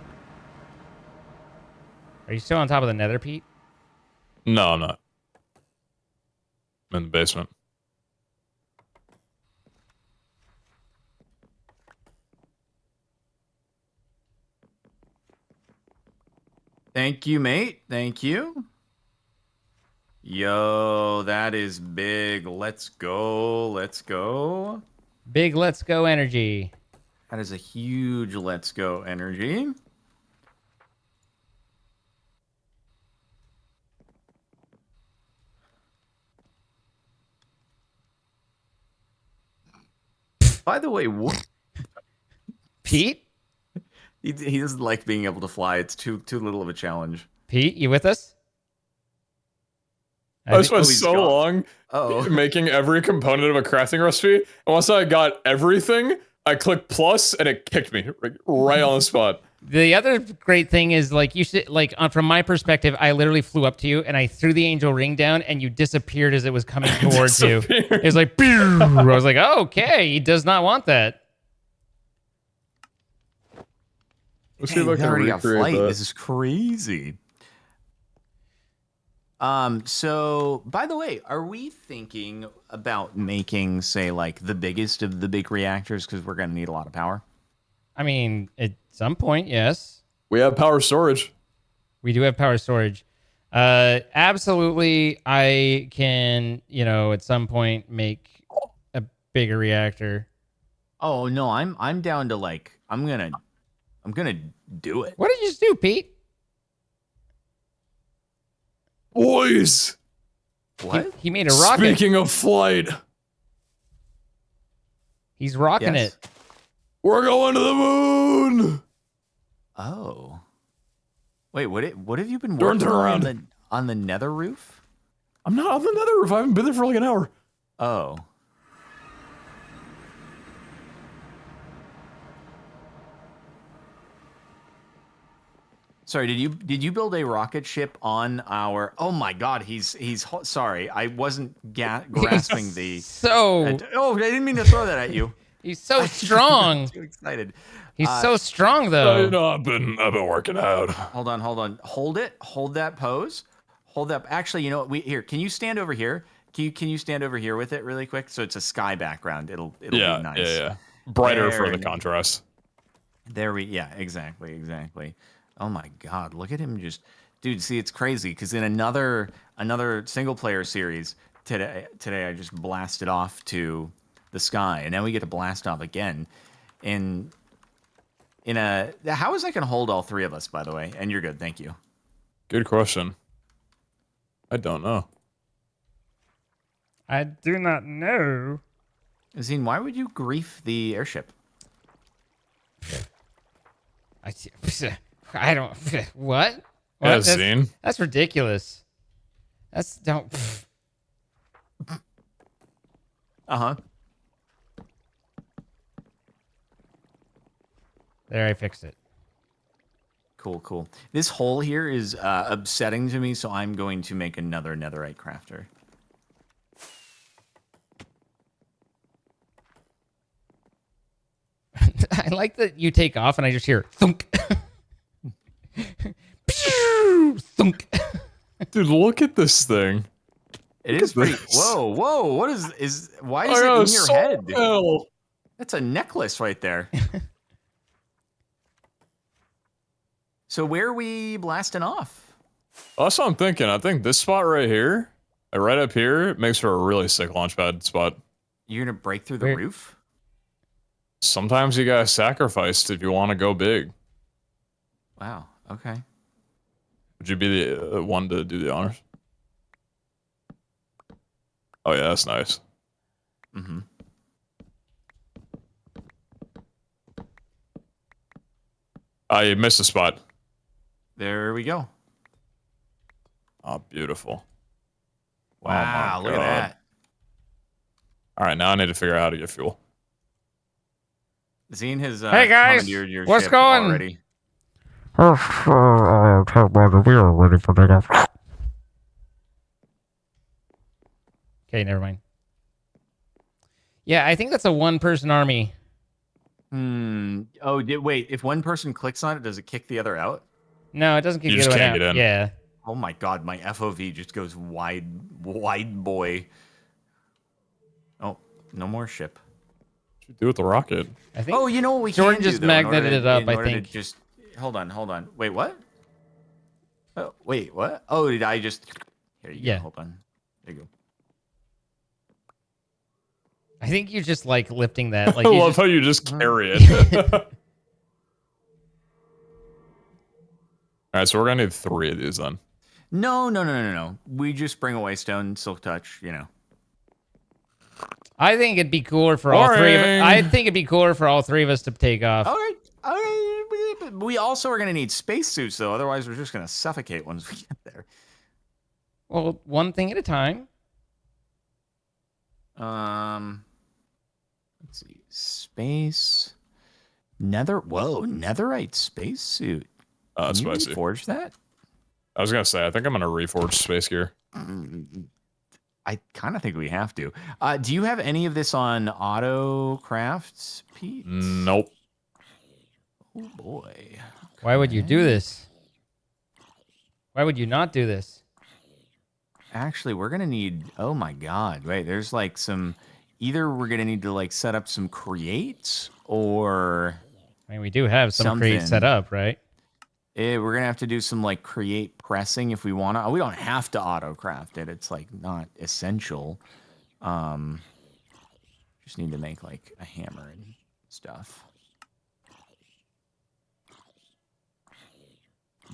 Are you still on top of the nether, Pete? No, I'm not. I'm in the basement. Thank you, mate. Thank you. Yo, that is big. Let's go. Let's go. Big let's go energy. That is a huge let's go energy. By the way, what? Pete? He doesn't like being able to fly. It's too little of a challenge. Pete, you with us? I spent he's so gone. long making every component of a crafting recipe, and once I got everything, I clicked plus, and it kicked me right on the spot. The other great thing is, like, you should, like, from my perspective, I literally flew up to you and I threw the angel ring down and you disappeared as it was coming towards you. It was like, pew! I was like, oh, okay, he does not want that. Let's see if I can already got recreate flight. that. This is crazy. So by the way, are we thinking about making, say, like the biggest of the big reactors because we're going to need a lot of power? I mean, at some point, yes. We have power storage. We do have power storage. Absolutely, I can, at some point make a bigger reactor. Oh no, I'm down to like I'm gonna do it. What did you just do, Pete? Boys! What? He made a rocket. Speaking of flight, He's rocking Yes. it. we're going to the moon! Oh. Wait, what have you been Turn working around. on the nether roof? I'm not on the nether roof. I haven't been there for like an hour. Oh. Sorry, did you build a rocket ship on our? Oh my God, sorry, I wasn't grasping the. So Oh, I didn't mean to throw that at you. he's so strong. Too excited. He's so strong, though. You know, I've been working out. Hold on. Hold it. Hold that pose. Hold that. Actually, you know what? Here. Can you stand over here? Can you stand over here with it really quick? So it's a sky background. It'll be nice. Yeah. Brighter for the There. contrast. Yeah, exactly. Oh my God, look at him just, dude. See, it's crazy because in another single player series today I just blasted off to the sky, and now we get to blast off again. How is that going to hold all three of us? By the way, and you're good, thank you. Good question. I don't know. I do not know. Zine, why would you grief the airship? I don't. What? Yeah, That's, Zine. that's ridiculous. Don't. Uh-huh. There, I fixed it. Cool. This hole here is upsetting to me, so I'm going to make another netherite crafter. I like that you take off and I just hear thunk. Pew! Thunk. Dude, look at this thing. It is pretty. this. Whoa! What is? Why is I it got in a your soul head? panel. That's a necklace right there. So where are we blasting off? That's what I'm thinking. I think this spot right here, right up here, makes for a really sick launchpad spot. You're gonna break through the Where- roof? Sometimes you gotta sacrifice if you want to go big. Wow. Okay. Would you be the one to do the honors? Oh yeah, that's nice. Mm-hmm. I missed a spot. There we go. Oh, beautiful. Wow, Oh my look at God. that. All right, now I need to figure out how to get fuel. Zine has Hey, guys, commandeered your what's ship going? already. Okay, never mind. Yeah, I think that's a one-person army. Oh, wait. If one person clicks on it, does it kick the other out? No, it doesn't kick You the just other one can't out. get in. Yeah. Oh my God, my FOV just goes wide boy. Oh, no more ship. What you do with the rocket? I think Oh, you know what we Jordan can do just though, magneted it up, in I order to think. just hold on. Wait, what? Oh, wait, what? Oh, did I just? Here you Yeah. go. Hold on. There you go. I think you're just like lifting that. I Like you love just... how you just carry it. All right, so we're gonna need 3 of these then. No. We just bring away stone, silk touch. You know. I think it'd be cooler for all three of us. Boring. I think it'd be cooler for all three of us to take off. All right. But we also are gonna need spacesuits though. Otherwise, we're just gonna suffocate once we get there. Well, one thing at a time. Let's see. Space. Netherite spacesuit. That's Can you spicy. forge that? I was gonna say, I think I'm gonna reforge space gear. I kind of think we have to. Do you have any of this on auto crafts, Pete? Nope. Oh boy. Why would you do Okay. this? Why would you not do this? Actually, we're gonna need. Oh my God! Wait, there's like some. Either we're gonna need to like set up some creates, or I mean, we do have some create set something. up, right? We're gonna have to do some like create pressing if we want to. We don't have to auto craft it. It's like not essential. Just need to make like a hammer and stuff.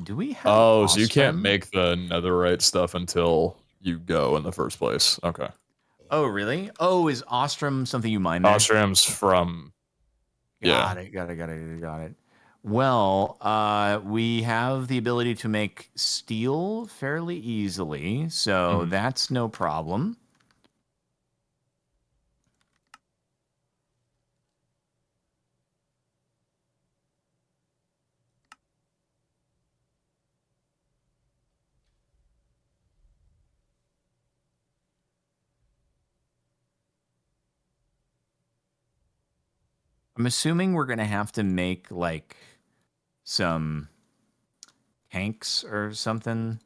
Do we have? Oh, so you can't Ostrom? make the netherite stuff until you go in the first place. Okay. Oh, really? Oh, is Ostrom something you mine there? Ostrom's from... Got it. Well, we have the ability to make steel fairly easily, so that's no problem. I'm assuming we're gonna have to make like some tanks or something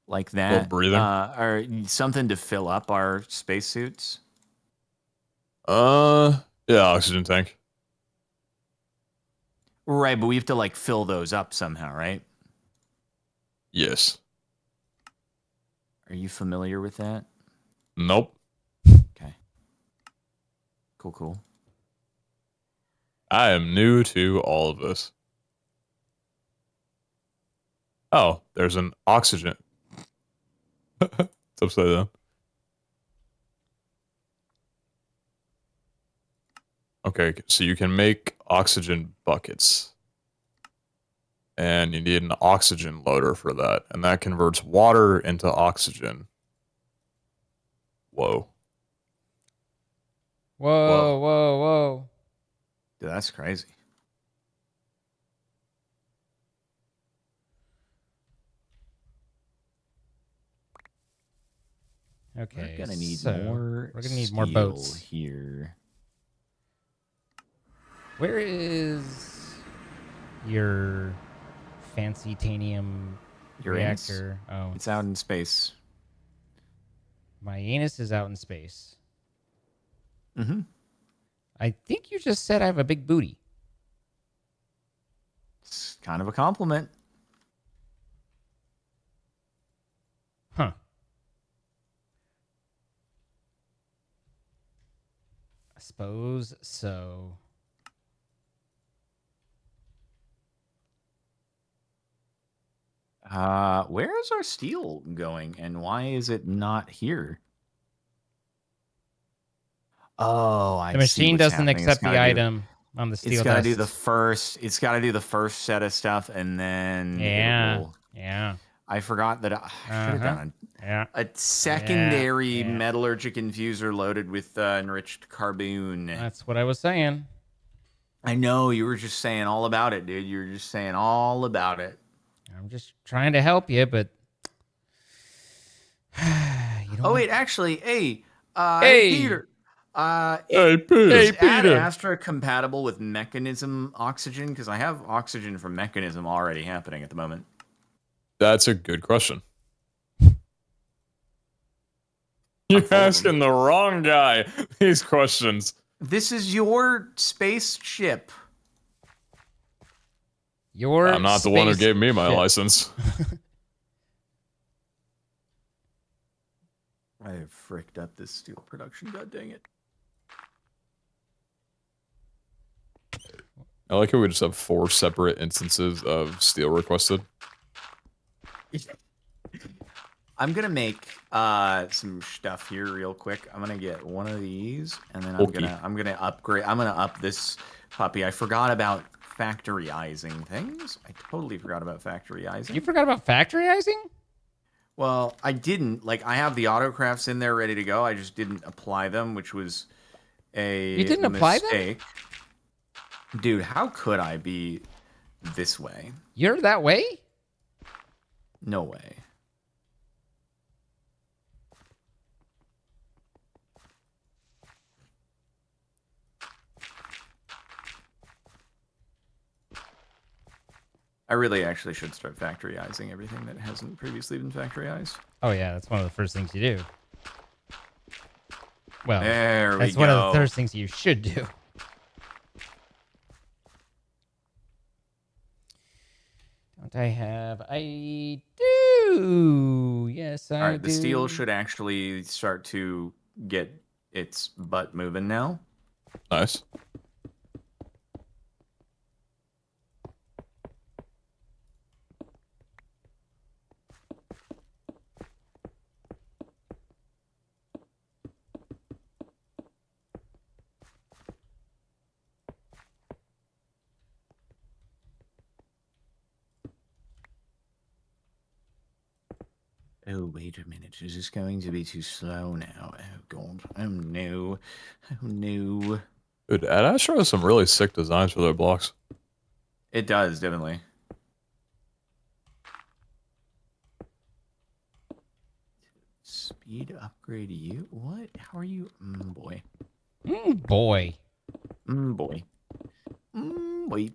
like that, breathing. or something to fill up our spacesuits. Yeah, oxygen tank. Right, but we have to like fill those up somehow, right? Yes. Are you familiar with that? Nope. Okay. Cool. I am new to all of this. Oh, there's an oxygen. It's upside down. Okay, so you can make oxygen buckets. And you need an oxygen loader for that. And that converts water into oxygen. Whoa. Whoa. Dude, that's crazy. Okay, We're gonna need so more. we're gonna need more steel boats here. Where is your fancy tanium Uranus? reactor? Oh, It's out in space. my anus is out in space. Mm-hmm. I think you just said I have a big booty. It's kind of a compliment. Huh. I suppose so. Where is our steel going, and why is it not here? Oh, I The see machine what's doesn't happening. accept the item on the steel It's got to do test. the first. It's got to do the first set of stuff, and then it will. Yeah. I forgot that I should have done Yeah. a secondary Yeah. metallurgic infuser loaded with enriched carbon. That's what I was saying. I know you were just saying all about it, dude. You were just saying all about it. I'm just trying to help you, but you don't. Oh wait, actually, hey, Hey. Peter. Hey, Peter. Is Ad Astra compatible with mechanism oxygen? Because I have oxygen from mechanism already happening at the moment. That's a good question. You're asking the wrong guy these questions. This is your spaceship. I'm not the one who gave me my license. I have fricked up this steel production. God dang it. I like how we just have 4 separate instances of steel requested. I'm gonna make some stuff here real quick. I'm gonna get one of these, and then I'm gonna upgrade. I'm gonna up this puppy. I forgot about factoryizing things. I totally forgot about factoryizing. You forgot about factoryizing? Well, I didn't. Like, I have the autocrafts in there ready to go. I just didn't apply them, which was a You didn't apply them? Dude, how could I be this way? You're that way? No way. I really actually should start factoryizing everything that hasn't previously been factoryized. Oh yeah, that's one of the first things you do. Well, that's one of the first things you should do. Don't I have? I do. Yes, I do. All right, the steel should actually start to get its butt moving now. Nice. Oh, wait a minute. Is this going to be too slow now? Oh, God. Oh, no. Oh, no. Dude, Ad Astra has some really sick designs for their blocks. It does, definitely. Speed upgrade you? What? How are you? Boy. Boy. Boy. Wait.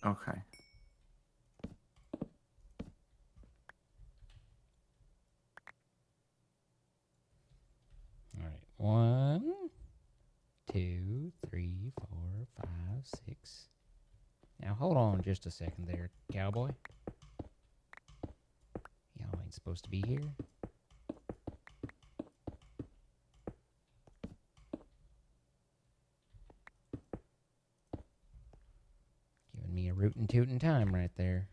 Okay. All right. 1, 2, 3, 4, 5, 6. Now hold on just a second there, cowboy. Y'all ain't supposed to be here. Giving me a rootin' tootin' time right there.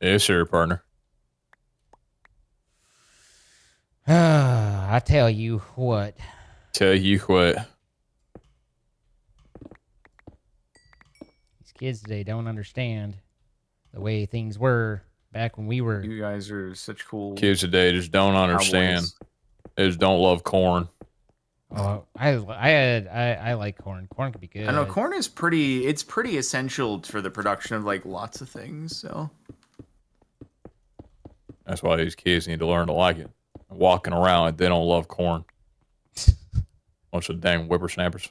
Yeah, sure, partner. I tell you what. Tell you what. These kids today don't understand the way things were back when we were. You guys are such cool kids today just don't understand. cowboys. They just don't love corn. Oh, I like corn. Corn could be good. I know corn is pretty. It's pretty essential for the production of like lots of things. So that's why these kids need to learn to like it. Walking around like they don't love corn. Bunch of dang whippersnappers.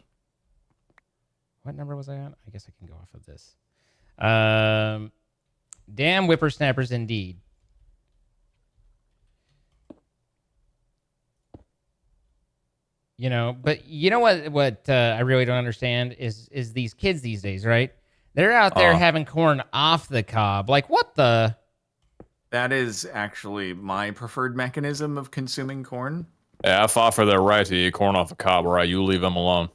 What number was I on? I guess I can go off of this. Damn whippersnappers indeed. You know, but you know what I really don't understand is these kids these days, right? They're out there having corn off the cob. Like, what the? that is actually my preferred mechanism of consuming corn. Yeah, I fought for their right to eat corn off a cob, right? You leave them alone.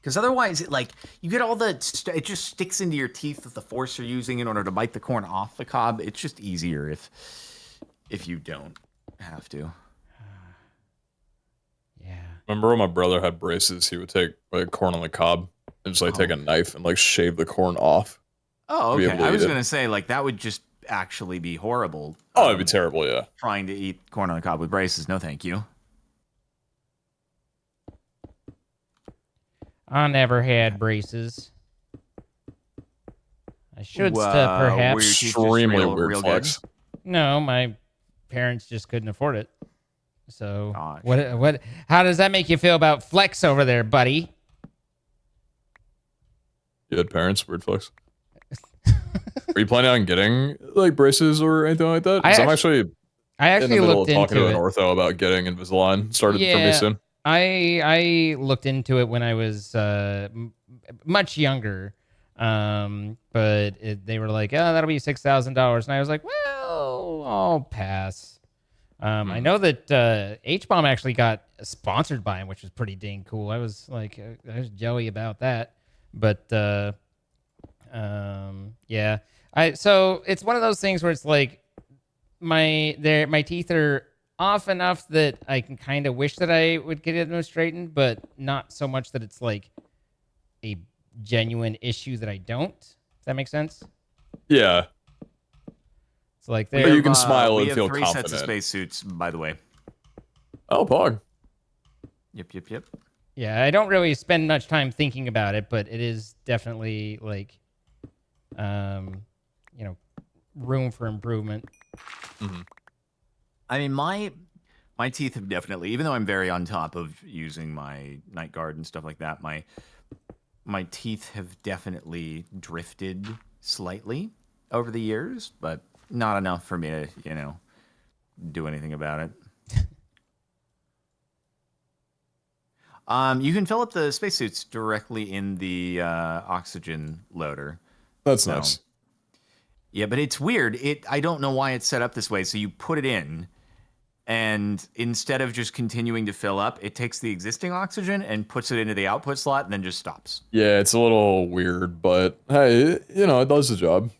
Because otherwise, you get all the it just sticks into your teeth with the force you're using in order to bite the corn off the cob. It's just easier if you don't have to. Yeah. Remember when my brother had braces? He would take like corn on the cob and just like take a knife and like shave the corn off Oh, to be okay. able to I eat was it. gonna say like that would just actually be horrible. Oh, it'd be terrible. Yeah. Trying to eat corn on the cob with braces. No, thank you. I never had braces. I should Were perhaps. your teeth just Extremely real, weird real flex. good? No, my parents just couldn't afford it. So Gosh. what? How does that make you feel about flex over there, buddy? You had parents, weird flex. Are you planning on getting like braces or anything like that? 'Cause I'm actually I in the actually middle looked of talking into to an it. ortho about getting Invisalign started for me Yeah, soon. I looked into it when I was much younger, but they were like, "Oh, that'll be $6,000," and I was like, "Well, I'll pass." I know that H-Bomb actually got sponsored by him, which was pretty dang cool. I was like, I was jelly about that, but yeah. So it's one of those things where it's like my teeth are off enough that I can kind of wish that I would get them straightened, but not so much that it's like a genuine issue that I don't. Does that make sense? Yeah. It's like But they're you can smile We and have feel 3 confident. sets of spacesuits, by the way. Oh, pog. Yep. yeah. I don't really spend much time thinking about it, but it is definitely like, you know, room for improvement. Mm-hmm. I mean, my teeth have definitely, even though I'm very on top of using my night guard and stuff like that, my teeth have definitely drifted slightly over the years, but not enough for me to, do anything about it. You can fill up the spacesuits directly in the oxygen loader. That's So, nice. yeah, but it's weird. I don't know why it's set up this way. So you put it in, and instead of just continuing to fill up, it takes the existing oxygen and puts it into the output slot and then just stops. Yeah, it's a little weird, but hey, it does the job.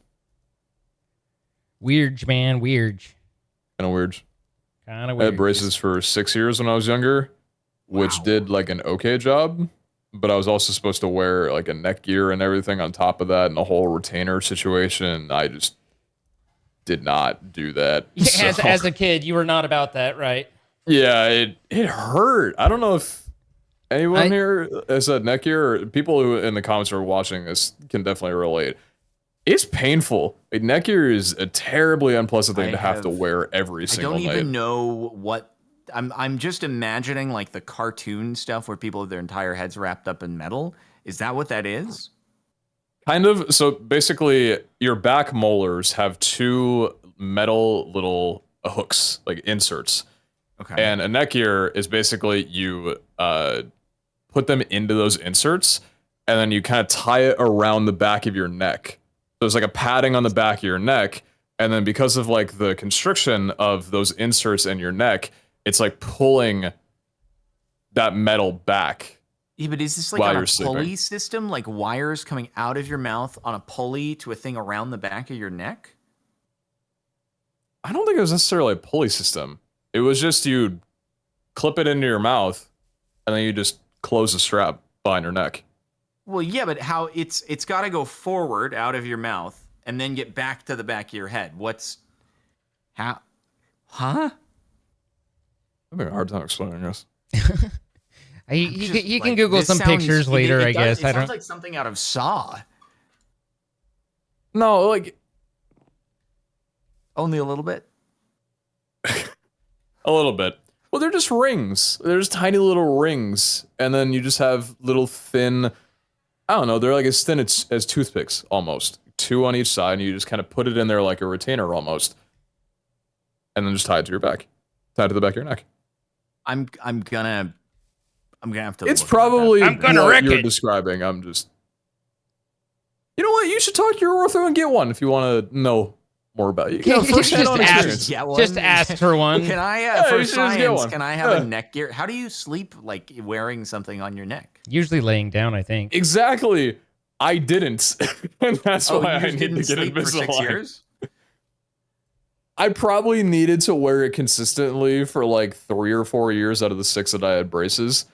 Weird, man. Weird. Kind of weird. Kind of I weird. had braces for 6 years when I was younger, which Wow. did like an okay job, but I was also supposed to wear like a neck gear and everything on top of that and the whole retainer situation. I just did not do that. Yeah, So, as a kid, you were not about that, right? yeah, it hurt. I don't know if anyone I- here has had neck gear, or people who in the comments who are watching this can definitely relate. It's painful. Like, neck gear is a terribly unpleasant thing to have to wear every I single don't night. even know what I'm just imagining like the cartoon stuff where people have their entire heads wrapped up in metal. Is that what that is? Kind of. So basically, your back molars have 2 metal little hooks, like inserts. Okay. And a neck gear is basically you put them into those inserts, and then you kind of tie it around the back of your neck. So there's like a padding on the back of your neck, and then because of like the constriction of those inserts in your neck, it's like pulling that metal back. Yeah, but is this like while on a you're sleeping. pulley system, like wires coming out of your mouth on a pulley to a thing around the back of your neck? I don't think it was necessarily a pulley system. It was just you clip it into your mouth, and then you just close the strap behind your neck. Well, yeah, but how it's got to go forward out of your mouth and then get back to the back of your head. Huh? I'm having a hard time explaining this. You can Google some pictures later, I guess. It sounds like something out of Saw. No, like Only a little bit. a little bit. Well, they're just rings. There's tiny little rings, and then you just have little thin. I don't know. They're like as thin as toothpicks, almost 2 on each side, and you just kind of put it in there like a retainer almost, and then just tie it to your back, tie it to the back of your neck. I'm gonna have to. It's look probably at that. I'm gonna what wreck you're it. describing. I'm just. You know what? You should talk to your ortho and get one if you want to know more about it. First-hand Just experience. Yeah, Just ask for one. Can I, Yeah, for you should just get science, one. can I have Yeah. a neck gear? How do you sleep like wearing something on your neck? Usually laying down, I think. Exactly. I didn't, and that's Oh, why you I just need to didn't get sleep for 6 Invisalign. years? I probably needed to wear it consistently for like 3 or 4 years out of the 6 that I had braces.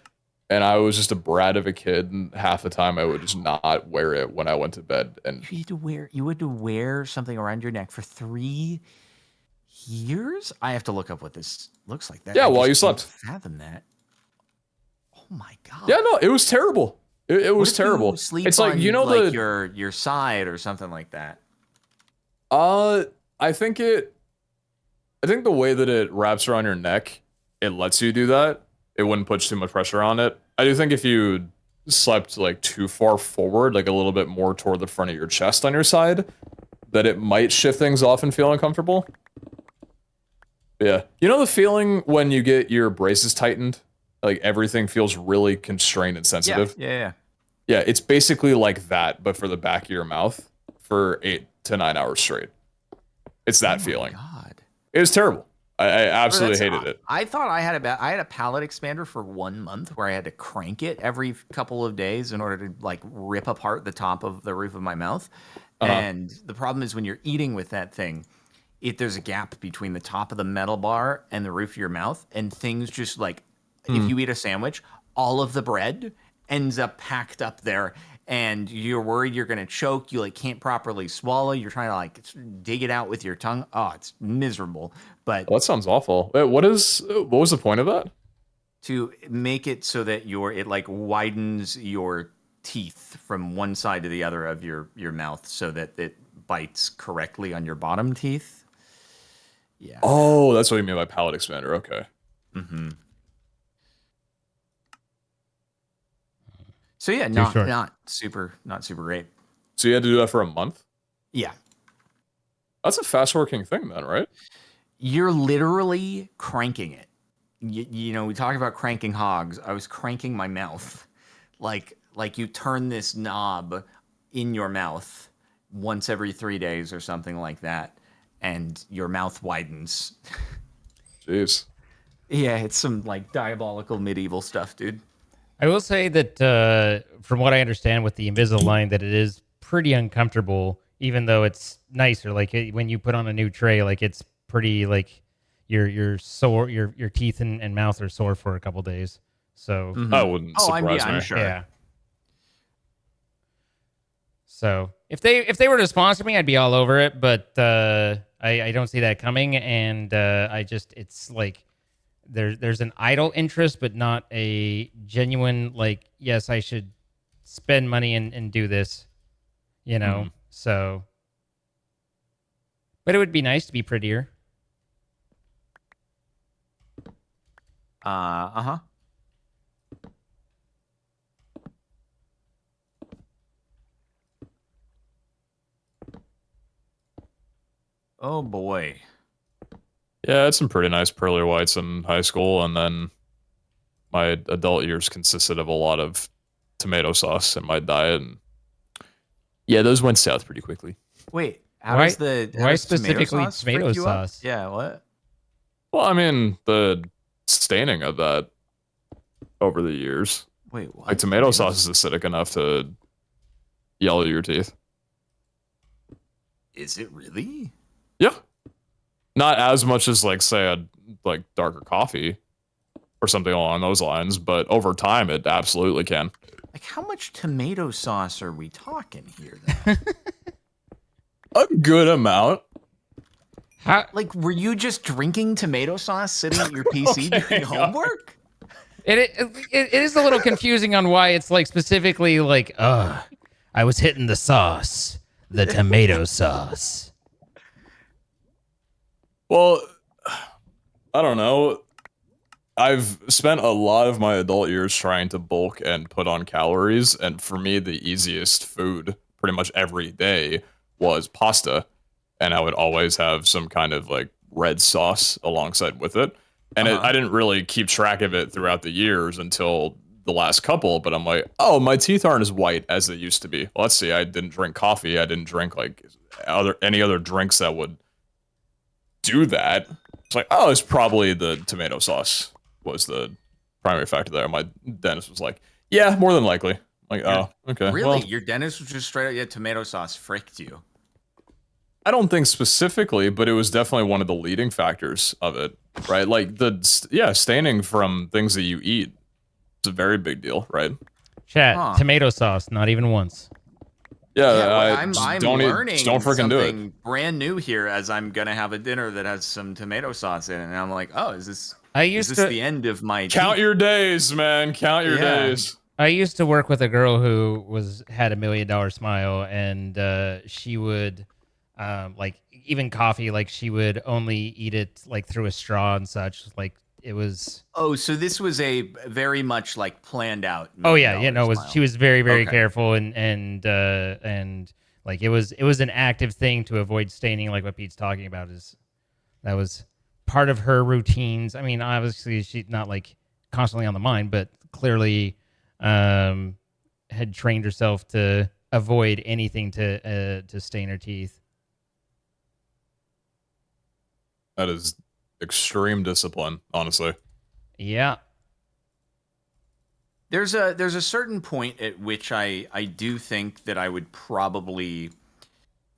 and I was just a brat of a kid, and half the time I would just not wear it when I went to bed. And You had to wear something around your neck for 3 years? I have to look up what this looks like. That yeah, I while just you can't slept. fathom that. Oh my Yeah, god. no, it was terrible. It What was if you terrible. sleep It's like, you on know, like the your side or something like that? uh I think it I think the way that it wraps around your neck, it lets you do that. It wouldn't put too much pressure on it. I do think if you slept like too far forward, like a little bit more toward the front of your chest on your side, that it might shift things off and feel uncomfortable. Yeah. You know the feeling when you get your braces tightened? Like everything feels really constrained and Yeah, sensitive? yeah. Yeah, it's basically like that, but for the back of your mouth for 8 to 9 hours straight. It's Oh that my feeling. god. It was terrible. I Bro, absolutely that's hated it. I thought I had a palate expander for 1 month where I had to crank it every couple of days in order to like rip apart the top of the roof of my mouth. Uh-huh. And the problem is when you're eating with that thing, there's a gap between the top of the metal bar and the roof of your mouth, and things just like if Hmm. you eat a sandwich, all of the bread ends up packed up there, and you're worried you're gonna choke. You like can't properly swallow. You're trying to like dig it out with your tongue. Oh, it's miserable. But Well, that sounds awful. Wait, what was the point of that? to make it so that it like widens your teeth from one side to the other of your mouth so that it bites correctly on your bottom teeth. Yeah. Oh, that's what you mean by palate expander. Okay. Mm-hmm. So yeah, Too short. not super great. So you had to do that for a month? Yeah. That's a fast working thing then, right? You're literally cranking it. You know, we talked about cranking hogs. I was cranking my mouth. Like you turn this knob in your mouth once every 3 days or something like that, and your mouth widens. Jeez. Yeah, it's some like diabolical medieval stuff, dude. I will say that from what I understand with the Invisalign, that it is pretty uncomfortable, even though it's nicer. Like when you put on a new tray, like it's pretty like your sore your teeth and mouth are sore for a couple days. So That wouldn't Oh, surprise I'm me. sure. yeah. So if they were to sponsor me, I'd be all over it. But I don't see that coming, and I just it's like there's an idle interest, but not a genuine like yes, I should spend money and do this, you know. So, but it would be nice to be prettier. Uh-huh. Oh boy. Yeah, I had some pretty nice pearly whites in high school, and then my adult years consisted of a lot of tomato sauce in my diet, and yeah, those went south pretty quickly. Wait, Why how why does tomato specifically sauce tomato freak you up? sauce? Yeah, what? Well, I mean, the staining of that over the years. Wait, what? Like tomato sauce is acidic enough to yellow your teeth. Is it really? Yeah. Not as much as like say a like darker coffee or something along those lines, but over time it absolutely can. Like, how much tomato sauce are we talking here, though? A good amount. How, Like, were you just drinking tomato sauce sitting at your PC doing homework? it is a little confusing on why it's like specifically like I was hitting the sauce, the tomato sauce. Well, I don't know. I've spent a lot of my adult years trying to bulk and put on calories, and for me, the easiest food pretty much every day was pasta, and I would always have some kind of like red sauce alongside with it. And I didn't really keep track of it throughout the years until the last couple, but I'm like, oh, my teeth aren't as white as they used to be. Well, let's see, I didn't drink coffee, I didn't drink like any other drinks that would do that. It's like, oh, it's probably the tomato sauce was the primary factor there. My dentist was like, yeah, more than likely. I'm like, oh, okay. Really? Well, Your dentist was just straight up, yeah, tomato sauce fricked you. I don't think specifically, but it was definitely one of the leading factors of it, right? Like staining from things that you eat It's a very big deal, right? Chat, Huh. tomato sauce, not even once. Yeah, Yeah, well, I I'm just I'm don't learning don't freaking do it. something brand new here as I'm gonna have a dinner that has some tomato sauce in it, and I'm like, oh, is used this to the end of my Count teeth? your days, man. Count your Yeah. days. I used to work with a girl who had $1 million smile, and she would, like even coffee, like she would only eat it like through a straw and such. Like it was. Oh, so this was a very much like planned out Oh million yeah, yeah. dollar No, she smile. was very very Okay. careful, and like it was an active thing to avoid staining. Like what Pete's talking about is that was part of her routines. I mean, obviously she's not like constantly on the mind, but clearly had trained herself to avoid anything to stain her teeth. That is extreme discipline, honestly. Yeah. There's a certain point at which I do think that I would probably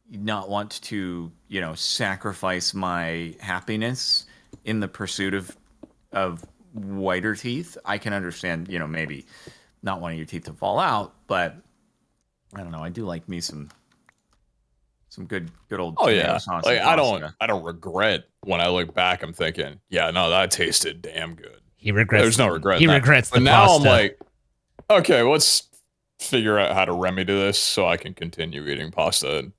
not want to, sacrifice my happiness in the pursuit of whiter teeth. I can understand, maybe not wanting your teeth to fall out, but I don't know. I do like me some good old Oh tomato yeah, sauce like and pasta. I don't regret when I look back. I'm thinking, yeah, no, that tasted damn good. He regrets. There's no regret. He in that. regrets But the now pasta. I'm like, okay, let's figure out how to remedy this so I can continue eating pasta. And,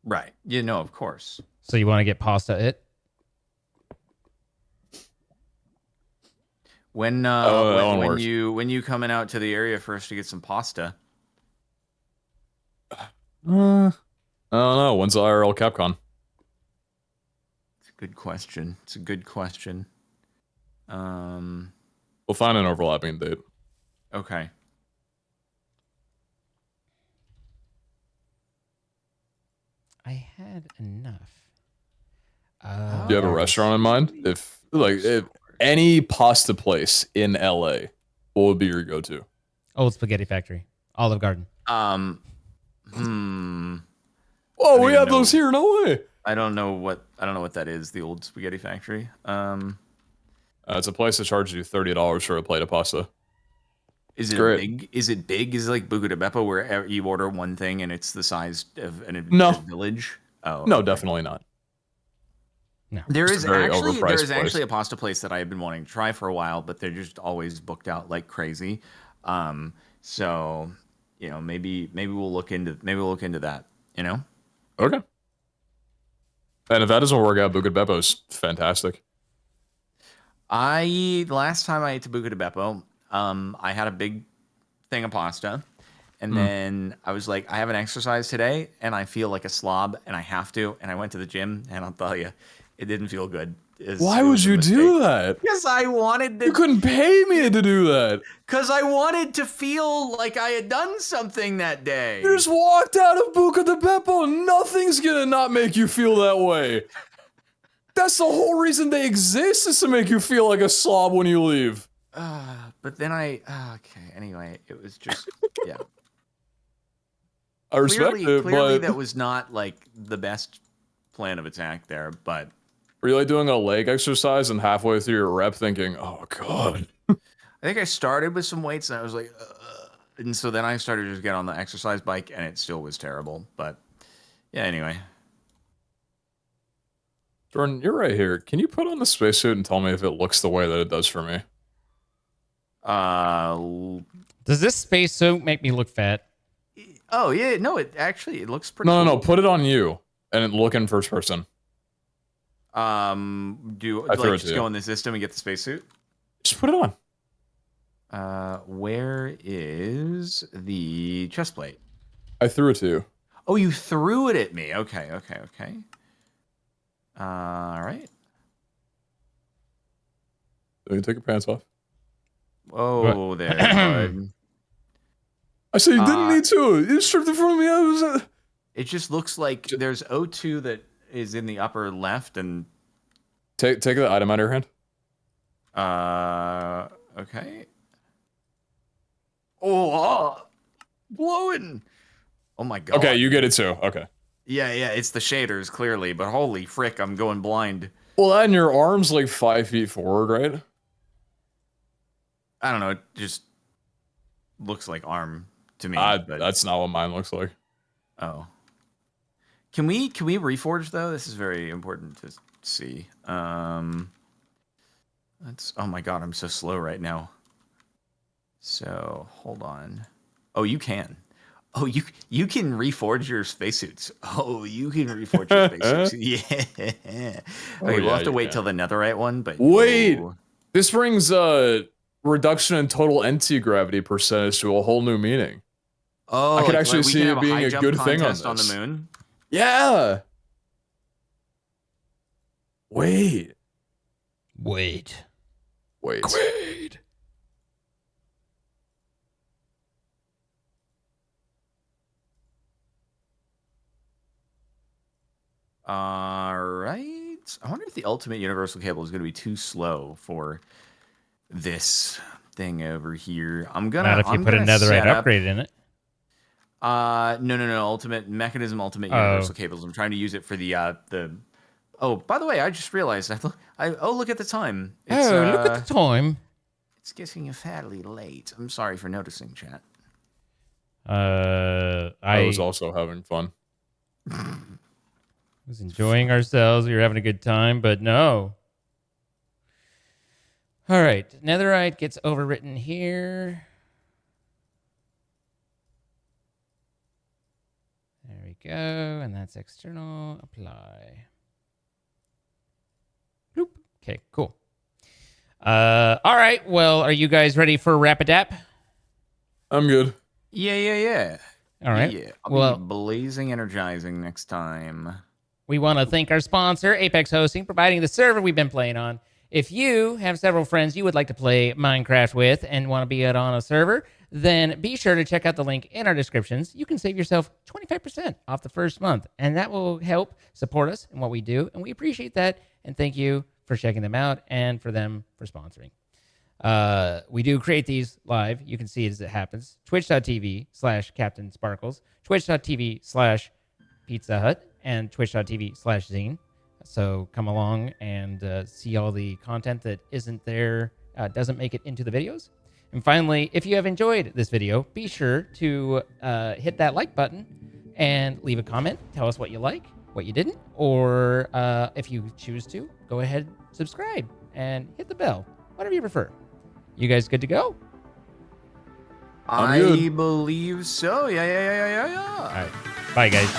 Right. Of course. So you want to get pasta it? When that one when works. you coming out to the area for us to get some pasta? I don't know. When's the IRL Capcom? It's a good question. It's a good question. We'll find an overlapping date. Okay. I had enough. Do you have a restaurant in mind? If any pasta place in LA, what would be your go-to? Old Spaghetti Factory, Olive Garden. Oh, we even have those know. here. No way. I don't know what that is. The Old Spaghetti Factory. It's a place that charges you $30 for a plate of pasta. Is it Great. big? Is it big? Is it like Buca de Beppo where you order one thing and it's the size of a No. village? Oh, No, okay. definitely not. No. There It's is a very actually overpriced place. a pasta place that I've been wanting to try for a while, but they're just always booked out like crazy. So maybe we'll look into that. Okay. And if that doesn't work out, Buca de Beppo's fantastic. Last time I ate to Buca de Beppo, I had a big thing of pasta, and then I was like, I haven't exercised today, and I feel like a slob, and I have to, and I went to the gym, and I'll tell you, it didn't feel good. Why would you do that? Because I wanted to. You couldn't pay me to do that. Because I wanted to feel like I had done something that day. You just walked out of Buca de Beppo. Nothing's gonna not make you feel that way. That's the whole reason they exist, is to make you feel like a slob when you leave. But then okay. Anyway, it was just yeah. I respect it, Clearly, but that was not like the best plan of attack there. But were you like doing a leg exercise and halfway through your rep thinking, "Oh God"? I think I started with some weights and I was like, and so then I started to just get on the exercise bike and it still was terrible. But yeah, anyway. Jordan, you're right here. Can you put on the spacesuit and tell me if it looks the way that it does for me? Does this spacesuit make me look fat? Oh yeah, no, it looks pretty. No, cool. no, put it on you and look in first person. Just go in the system and get the spacesuit? Just put it on. Where is the chest plate? I threw it to you. Oh, you threw it at me. Okay. All right. You can take your pants off. Oh, there, bud. I said you didn't need to. You stripped it from me. It just looks like there's O2 that is in the upper left, and take the item out of your hand. Okay. Oh, blowing. Oh my god. Okay, you get it too. Okay. Yeah, it's the shaders clearly, but holy frick, I'm going blind. Well, and your arm's like 5 feet forward, right? I don't know. It just looks like arm to me. But That's not what mine looks like. oh, can we reforge though? This is very important to see. That's oh my god, I'm so slow right now. So hold on. Oh, you can. Oh, you can reforge your spacesuits. Oh, you can reforge your spacesuits. Yeah. Oh, Okay, we'll yeah, have to you wait can. till the netherite one, but Wait, oh. this brings reduction in total anti-gravity percentage to a whole new meaning. Oh, I could like actually we see can it have a being high a jump good thing on contest on the this. moon. Yeah. Wait. Wait. All right. I wonder if the ultimate universal cable is going to be too slow for this thing over here. I'm Not if you put a gonna netherite set up. upgrade in it. No. Ultimate mechanism, ultimate universal cables. I'm trying to use it for the. Oh, by the way, I just realized. Oh, look at the time. It's Look at the time. It's getting fairly late. I'm sorry for noticing, chat. I was also having fun. was enjoying ourselves. We were having a good time, but no. All right. Netherite gets overwritten here. There we go. And that's external. Apply. Bloop. Okay, cool. All right. Well, are you guys ready for Rapidap? I'm good. Yeah. All right. Yeah. I'll be blazing energizing next time. We want to thank our sponsor, Apex Hosting, providing the server we've been playing on. If you have several friends you would like to play Minecraft with and want to be on a server, then be sure to check out the link in our descriptions. You can save yourself 25% off the first month, and that will help support us in what we do, and we appreciate that, and thank you for checking them out and for them for sponsoring. We do create these live. You can see it as it happens. Twitch.tv/CaptainSparklez, Twitch.tv/PizzaHut, and Twitch.tv/Zine. So come along and see all the content that isn't there, doesn't make it into the videos. And finally, if you have enjoyed this video, be sure to hit that like button and leave a comment. Tell us what you like, what you didn't, or if you choose to, go ahead, subscribe, and hit the bell, whatever you prefer. You guys good to go? I believe so. Yeah. All right. Bye, guys.